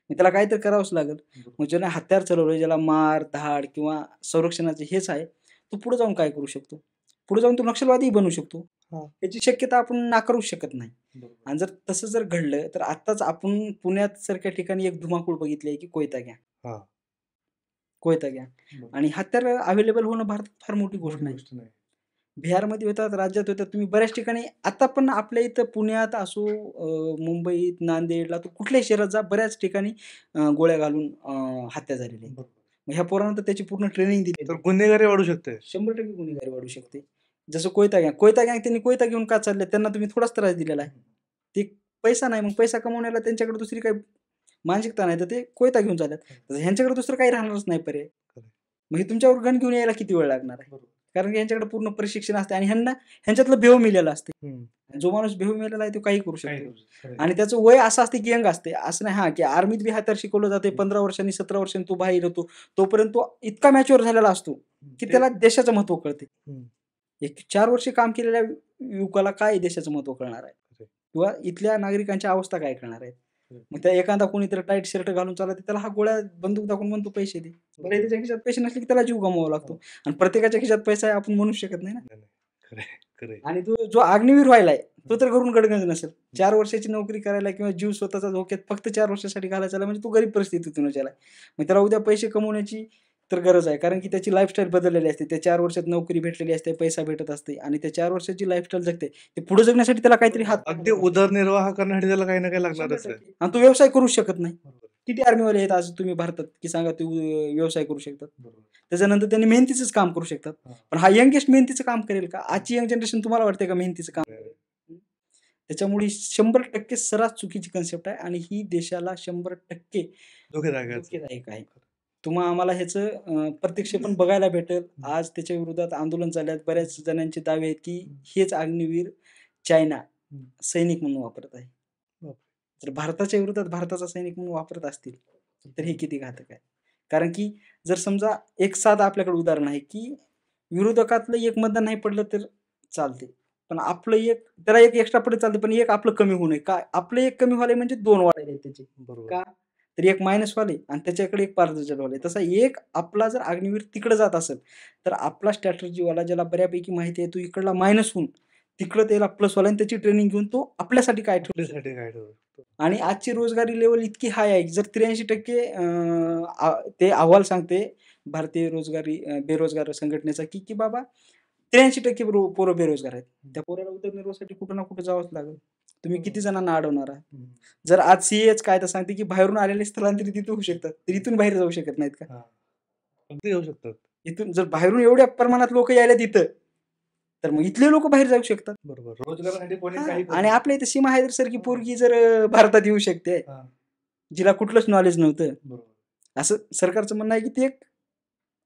मग त्याला काहीतरी करावंच लागेल. बरोबर. मग ज्याने हत्यार चालवलं, ज्याला मार, धाड किंवा संरक्षणाचे हेच आहे, तो पुढे जाऊन काय करू शकतो? पुढे जाऊन तो नक्षलवादीही बनू शकतो. हां. याची शक्यता आपण नाकारूच शकत नाही. बरोबर. आणि जर तसं जर घडलं तर आत्ताच आपण पुण्यात सारख्या ठिकाणी एक धुमाकूळ बघितली आहे की कोयता गँग. हां. कोयता गँग बरोबर. आणि हत्यार अवेलेबल होणं भारतात फार मोठी गोष्ट मोठी नाही. गोष्ट नाही. बिहारमध्ये होतात, राज्यात होतात. तुम्ही बऱ्याच ठिकाणी आता पण आपल्या इथं पुण्यात असो, मुंबईत, नांदेडला तर कुठल्याही शहरात जा, बऱ्याच ठिकाणी गोळ्या घालून हत्या झालेली आहे. बरोबर. मग ह्या पोरांना तर त्याची पूर्ण ट्रेनिंग दिली. तर गुन्हेगारी वाढू शकते. 100% गुन्हेगारी वाढू शकते. जसं कोयता गँग त्यांनी कोयता घेऊन का चालले? त्यांना तुम्ही थोडाच त्रास दिलेला आहे. ते पैसा नाही, मग पैसा कमवण्याला त्यांच्याकडे दुसरी काही मानसिकता नाही, तर ते कोयता घेऊन चालतात. तर ह्यांच्याकडे दुसरं काही राहणारच नाही पर्याय. खरं. मग हे तुमच्यावर गन घेऊन यायला किती वेळ लागणार आहे? बरोबर. कारण की ह्यांच्याकडे पूर्ण प्रशिक्षण असते आणि ह्यांच्यातलं भेव मिळालेलं असते. हं. जो माणूस भेव मिळालेला आहे तो काही करू काही शकतो. करू शकतो. खरं आहे. आणि त्याचं वय असं असते की यंग असते. असं नाही की आर्मीत बी हत्यार शिकवलं जाते 15 वर्षांनी 17 वर्षांनी तो बाहेर येतो. तोपर्यंत तो इतका मॅच्युअर झालेला असतो की ते- त्याला देशाचं महत्त्व कळते. हं. एक 4 वर्ष काम केलेल्या युवकाला काय देशाचं महत्त्व कळणार आहे? खरं. किंवा इथल्या नागरिकांच्या अवस्था काय कळणार आहेत? खरं. मग त्या एखादा कोणीतरी टाईट शर्ट घालून चालत त्याला हा गोळ्या बंदूक दाखवून म्हणतो पैसे दे. बरं त्याच्या खिशात पैसे नसले की त्याला जीव गमवावा लागतो. आणि प्रत्येकाच्या खिशात पैसा आहे आपण म्हणू शकत नाही ना. नाही, नाही. खरं आहे. खरं आहे. आणि तो जो अग्निवीर व्हायलाय तो तर घरून गडगंज नसेल. 4 वर्षाची नोकरी करायला किंवा जीव स्वतःचा धोक्यात फक्त 4 वर्षासाठी घालायचा म्हणजे तो गरीब परिस्थितीतून आलाय. मग त्याला उद्या पैसे कमवण्याची तर गरज आहे. कारण की त्याची लाईफस्टाईल बदललेली असते. त्या 4 वर्षात नोकरी भेटलेली असते, पैसा भेटत असते आणि त्या 4 वर्षाची लाईफस्टाईल जगते. ते पुढे जगण्यासाठी त्याला काहीतरी हात अगदी उदरनिर्वाह करण्यासाठी त्याला काही ना काही लागणारच आहे. 100% आणि तो व्यवसाय करूच शकत नाही. बरोबर. किती आर्मीवाले आहेत आज तुम्ही भारतात की सांगा ते व्यवसाय करू शकतात. बरोबर. त्याच्यानंतर त्यांनी मेहनतीचंच काम करू शकतात. हां. पण हा यंगेस्ट मेहनतीचं काम करेल का? आजची यंग जनरेशन तुम्हाला वाटते का मेहनतीचं काम करेल? त्याच्यामुळे 100% सर्रास चुकीची कन्सेप्ट आहे आणि ही देशाला 100% धोकेदायक आहे. तुम्हा आम्हाला ह्याचं प्रत्यक्ष पण बघायला भेटेल. आज त्याच्या विरोधात आंदोलन झाल्यात. बऱ्याच जणांचे दावे आहेत की हेच अग्निवीर चायना सैनिक म्हणून वापरत आहे. जर भारताच्या विरोधात भारताचा सैनिक म्हणून वापरत असतील तर हे किती घातक आहे. कारण की जर समजा एक साधं आपल्याकडे उदाहरण आहे की विरोधकातलं एक मतदान नाही पडलं तर चालते, पण आपलं एक त्याला एक एक्स्ट्रा पडत चालते, पण एक आपलं कमी होऊ नये. काय आपलं एक कमी व्हायला म्हणजे 2 वाढायला त्याचे. बरोबर. का तर एक मायनस वाले आणि त्याच्याकडे एक पारदर्शक वाले. तसा एक आपला जर अग्निवीर तिकडे जात असेल तर आपला स्ट्रॅटेजीवाला ज्याला बऱ्यापैकी माहिती आहे तो इकडला मायनस होऊन तिकडं त्याला प्लसवाला आणि त्याची ट्रेनिंग घेऊन तो आपल्यासाठी काय ठेवू शकतो. आपल्यासाठी काय ठेवू शकतो. आणि आजची रोजगारी लेवल इतकी हाय आहे की जर 83% ते अहवाल सांगते भारतीय बेरोजगार संघटनेचा की बाबा 83% पोरं बेरोजगार आहेत. त्या पोराला उदरनिर्वाहासाठी कुठं ना कुठं जावंच लागेल. तुम्ही किती जणांना अडवणार आहात? हं. जर आज सीएच कायदा सांगते की बाहेरून आलेले स्थलांतरित तिथे होऊ शकतात, तर इथून बाहेर जाऊ शकत नाहीत का? हां. अगदी येऊ शकतात. इथून जर बाहेरून एवढ्या प्रमाणात लोक यायला तिथं तर मग इथले लोक बाहेर जाऊ शकतात. बरोबर. रोजगारासाठी कोणी हां, काही आणि आपल्या इथे सीमा हैदर सारखी पोरगी जर भारतात येऊ शकते हां. जिला कुठलंच नॉलेज नव्हतं, बरोबर. असं सरकारचं म्हणणं आहे की ती एक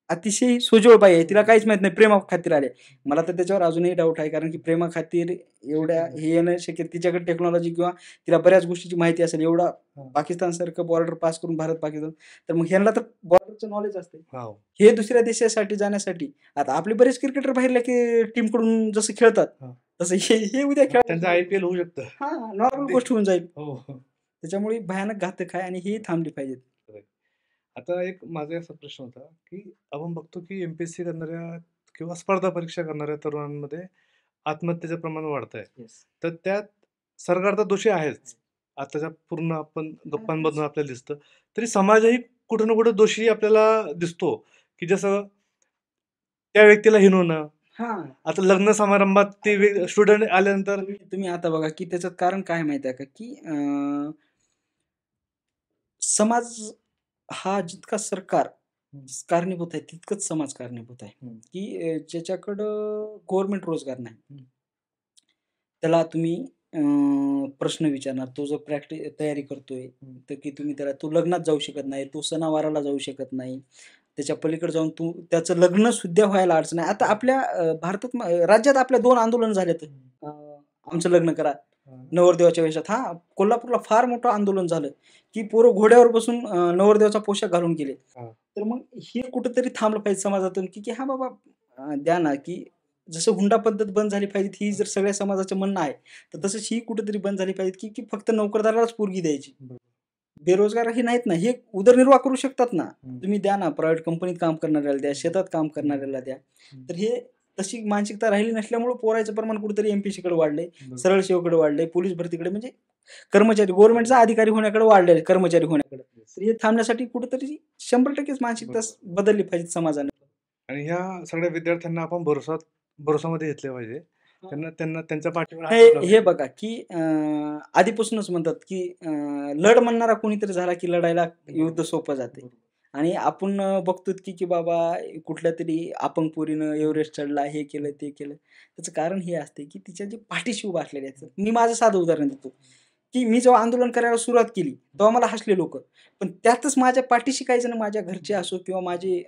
अतिशय सोजवळ बाई आहे. तिला काहीच माहित नाही, प्रेमा खातीर आले. मला तर त्याच्यावर अजूनही डाऊट आहे. कारण की प्रेमा खातीर एवढ्या हे येणं शक्य, तिच्याकडे टेक्नॉलॉजी किंवा तिला बऱ्याच गोष्टीची माहिती असेल. एवढा हां. पाकिस्तानसारखं बॉर्डर पास करून भारत पाकिस्तान, तर मग ह्यांना तर बॉर्डरचं नॉलेज असते. हां. हे दुसऱ्या देशासाठी जाण्यासाठी आता आपले बरेच क्रिकेटर बाहेरल्या की टीमकडून जसं खेळतात हां. तसं हे उद्या त्यांचं खेळ IPL होऊ शकतं. हां, नॉर्मल गोष्ट होऊन जाईल. हो, हो. त्याच्यामुळे भयानक घातक आहे आणि हे थांबली पाहिजेत. आता एक माझा असा प्रश्न होता की आपण बघतो की MPSC करणाऱ्या किंवा स्पर्धा परीक्षा करणाऱ्या तरुणांमध्ये आत्महत्येचं प्रमाण वाढत आहे. तर त्यात सरकार तर दोषी आहेच. आताच्या पूर्ण आपण गप्पांमधून आपल्याला दिसतं. तरी समाजही कुठं ना कुठं दोषी आपल्याला दिसतो की जसं त्या व्यक्तीला हिणवणं. हां. आता लग्न समारंभात ते स्टुडंट आल्यानंतर तुम्ही आता बघा की त्याच्यात कारण काय माहिती आहे का की समाज हा जितका सरकार कारणीभूत आहे तितकंच समाज कारणीभूत आहे. की ज्याच्याकडं गव्हर्नमेंट रोजगार नाही त्याला तुम्ही प्रश्न विचारणार. तो जो तयारी करतोय तर की तुम्ही त्याला तो लग्नात जाऊ शकत नाही, तो सणावाराला जाऊ शकत नाही. त्याच्या पलीकडे जाऊन त्याचं लग्न सुद्धा व्हायला अडचण आहे. आता आपल्या भारतात राज्यात आपल्या 2 आंदोलन झालेत. आमचं लग्न करा नवरदेवाच्या वेशात. हा, कोल्हापूरला फार मोठं आंदोलन झालं की पोरं घोड्यावर बसून नवरदेवाचा पोशाख घालून गेले. हा. तर मग हे कुठेतरी थांबलं पाहिजे समाजातून की हा बाबा द्या ना, की जसं हुंडा पद्धत बंद झाली पाहिजे, ही जर सगळ्या समाजाचं म्हणणं आहे तर तसंच ही कुठेतरी बंद झाली पाहिजे की फक्त नोकरदारालाच पोरगी द्यायची. बेरोजगार हे नाहीत ना, हे उदरनिर्वाह करू शकतात ना. तुम्ही द्या ना, प्रायव्हेट कंपनीत काम करणाऱ्याला द्या, शेतात काम करणाऱ्याला द्या. तर हे तशी मानसिकता राहिली नसल्यामुळे पोरायचं प्रमाण कुठेतरी एमपीसी कडे वाढलंय, सरळ सेवेकडे वाढलंय, पोलीस भरतीकडे, म्हणजे कर्मचारी गव्हर्नमेंटचा अधिकारी होण्याकडे वाढले, कर्मचारी होण्याकडे. तर हे थांबण्यासाठी कुठेतरी 100% मानसिकता बदलली पाहिजे समाजाने. आणि ह्या सगळ्या विद्यार्थ्यांना आपण भरोसामध्ये घेतले पाहिजे. त्यांना त्यांच्या पाठीवर हे बघा की आधीपासूनच म्हणतात की लढ म्हणणारा कोणीतरी झाला की लढायला युद्ध सोपं जाते. आणि आपण बघतो की बाबा कुठल्या तरी अपंग पोरीनं एव्हरेस्ट चढला, हे केलं ते केलं. त्याचं कारण हे असते की तिच्या जे पाठीशी उभा असलेले आहेत. मी माझं साधं उदाहरण देतो की मी जेव्हा आंदोलन करायला सुरुवात केली तेव्हा मला हसले लोक, पण त्यातच माझ्या पाठीशी काही जण, माझ्या घरचे असो किंवा माझे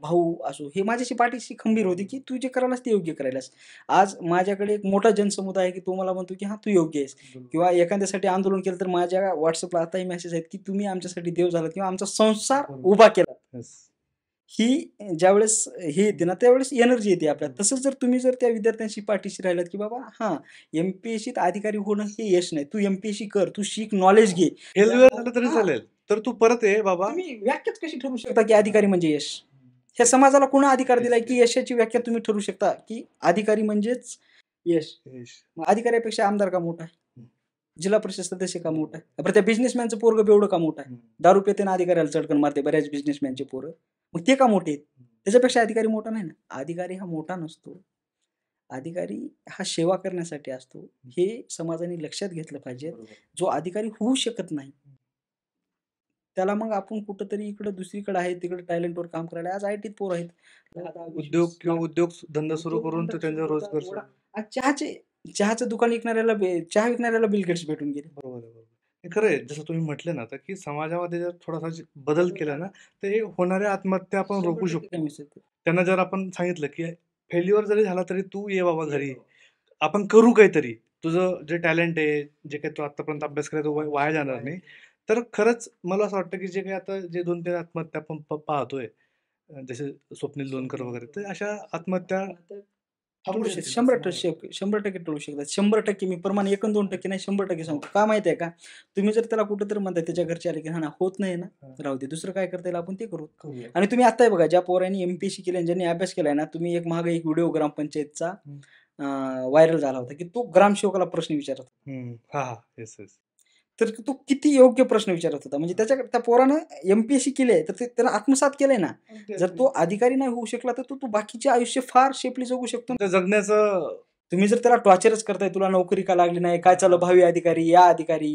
भाऊ असो, हे माझ्याशी पाठीशी खंबीर होते की तू जे करायलास ते योग्य करायलास. आज माझ्याकडे एक मोठा जनसमुदाय आहे की तो मला म्हणतो की हा तू योग्य आहेस. किंवा एखाद्यासाठी आंदोलन केलं तर माझ्या व्हॉट्सअपला आताही मेसेज आहेत की तुम्ही आमच्यासाठी देव झाला किंवा आमचा संसार उभा केला. ही ज्यावेळेस हे येते ना त्यावेळेस एनर्जी येते आपल्यात. तसंच जर तुम्ही जर त्या विद्यार्थ्यांशी पाठीशी राहिलात की बाबा हा, एमपीएससीत अधिकारी होणं हे यश नाही, तू एमपीएससी कर, तू शिक, नॉलेज घे, फेल्युअर झालं तरी चालेल, तर तू परत ये बाबा. तुम्ही व्याख्याच कशी ठरवू शकता की अधिकारी म्हणजे यश? ह्या समाजाला कोणा अधिकार दिलाय की यशाची व्याख्या तुम्ही ठरवू शकता की अधिकारी म्हणजेच यश? मग अधिकाऱ्यापेक्षा आमदार का मोठा आहे? जिल्हा परिषद सदस्य का मोठा आहे? बरं, त्या बिझनेसमॅनचं पोरग बेवडं का मोठा आहे? दारू पेतेना अधिकाऱ्याला चटकन मारते बऱ्याच बिझनेसमॅनचे पोरं, मग ते का मोठे आहेत? त्याच्यापेक्षा अधिकारी मोठा नाही ना. अधिकारी हा मोठा नसतो, अधिकारी हा सेवा करण्यासाठी असतो. हे समाजाने लक्षात घेतलं पाहिजे. जो अधिकारी होऊ शकत नाही त्याला मग आपण कुठंतरी इकडं दुसरीकडे आहे तिकडे टॅलेंटवर काम करायला. आज आयटीत पोर आहेत, उद्योग किंवा उद्योग धंदा सुरू करून तर त्यांचा रोजगार. आज चहाचं दुकान विकणाऱ्याला चहा विकणाऱ्याला बिल गेट्स भेटून गेले. बरोबर आहे, हे खरं आहे. जसं तुम्ही म्हटलं ना आता की समाजामध्ये जर थोडासा बदल केला ना तर हे होणाऱ्या आत्महत्या आपण रोखू शकतो. त्यांना जर आपण सांगितलं की फेल्युअर जरी झाला तरी तू ये बाबा घरी, आपण करू काहीतरी, तुझं जे टॅलेंट आहे, जे काही तू आतापर्यंत अभ्यास करायचा वाया जाणार नाही. तर खरंच मला असं वाटतं की जे काही आता जे 2-3 आत्महत्या आपण पाहतोय, जसे स्वप्नील लोणकर वगैरे, तर अशा आत्महत्या 100% टळू शकतात. 100% मी प्रमाण 1-2% नाही, 100% सांगतो. का माहिती आहे का? तुम्ही जर त्याला कुठेतरी म्हणताय त्याच्या घरचे आले की हा ना होत नाही ना, राहू दे, दुसरं काय करता येईल आपण ते करू. आणि तुम्ही आत्ताही बघा ज्या पोरांनी एमपीएससी केले, ज्यांनी अभ्यास केलाय ना, तुम्ही एक व्हिडिओ ग्रामपंचायतचा व्हायरल झाला होता की तो ग्रामसेवकाला प्रश्न विचारत होता. तर तो किती योग्य प्रश्न विचारत होता. म्हणजे त्या पोरानं एमपीएससी केले तर ते त्याला आत्मसात केलंय ना. जर तो अधिकारी नाही होऊ शकला तर तो बाकीचे आयुष्य फार शेपली जगू शकतो. जगण्याचं तुम्ही जर त्याला टॉर्चरच करताय, तुला नोकरी का लागली नाही, काय चाललं, भावी अधिकारी, या अधिकारी,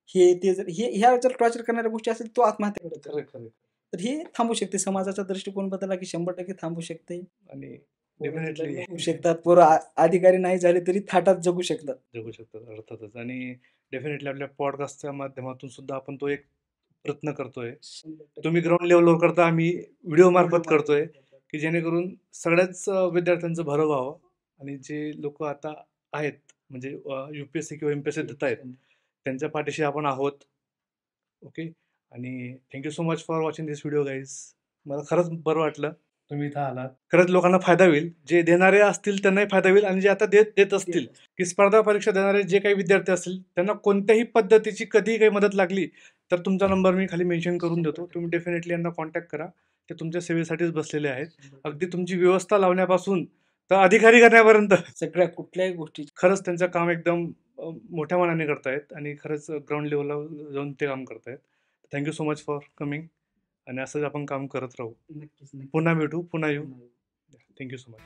हे ते, जर ह्या जर टॉर्चर करणाऱ्या गोष्टी असेल तो आत्महत्या करतो. तर हे थांबू शकते. समाजाचा दृष्टिकोन बदलला की 100% थांबू शकते. आणि डेफिनेटली होऊ शकतात पोरं अधिकारी नाही झाले तरी थाटात जगू शकतात अर्थातच. आणि डेफिनेटली आपल्या पॉडकास्टच्या माध्यमातून सुद्धा आपण तो एक प्रयत्न करतोय. तुम्ही ग्राउंड लेवलवर करता, आम्ही व्हिडिओ मार्फत करतोय की जेणेकरून सगळ्याच विद्यार्थ्यांचं भरं व्हावं. आणि जे लोक आता आहेत म्हणजे UPSC किंवा MPSC देत आहेत त्यांच्या पाठीशी आपण आहोत. ओके. आणि thank you so much for watching this video guys. मला खरंच बरं वाटलं तुम्ही इथं आलात. खरंच लोकांना फायदा होईल, जे देणारे असतील त्यांनाही फायदा होईल, आणि जे आता देत असतील की स्पर्धा परीक्षा देणारे जे काही विद्यार्थी असतील त्यांना कोणत्याही पद्धतीची कधीही काही मदत लागली तर तुमचा नंबर मी खाली मेन्शन करून देतो. तुम्ही डेफिनेटली यांना कॉन्टॅक्ट करा. ते तुमच्या सेवेसाठीच बसलेले आहेत. अगदी तुमची व्यवस्था लावण्यापासून तर अधिकारी करण्यापर्यंत सगळ्या कुठल्याही गोष्टी खरंच त्यांचं काम एकदम मोठ्या मनाने करतायत आणि खरंच ग्राउंड लेवलला जाऊन ते काम करतायत. Thank you so much for coming. आणि असंच आपण काम करत राहू. नक्कीच पुन्हा भेटू, पुन्हा येऊ. Thank you so much.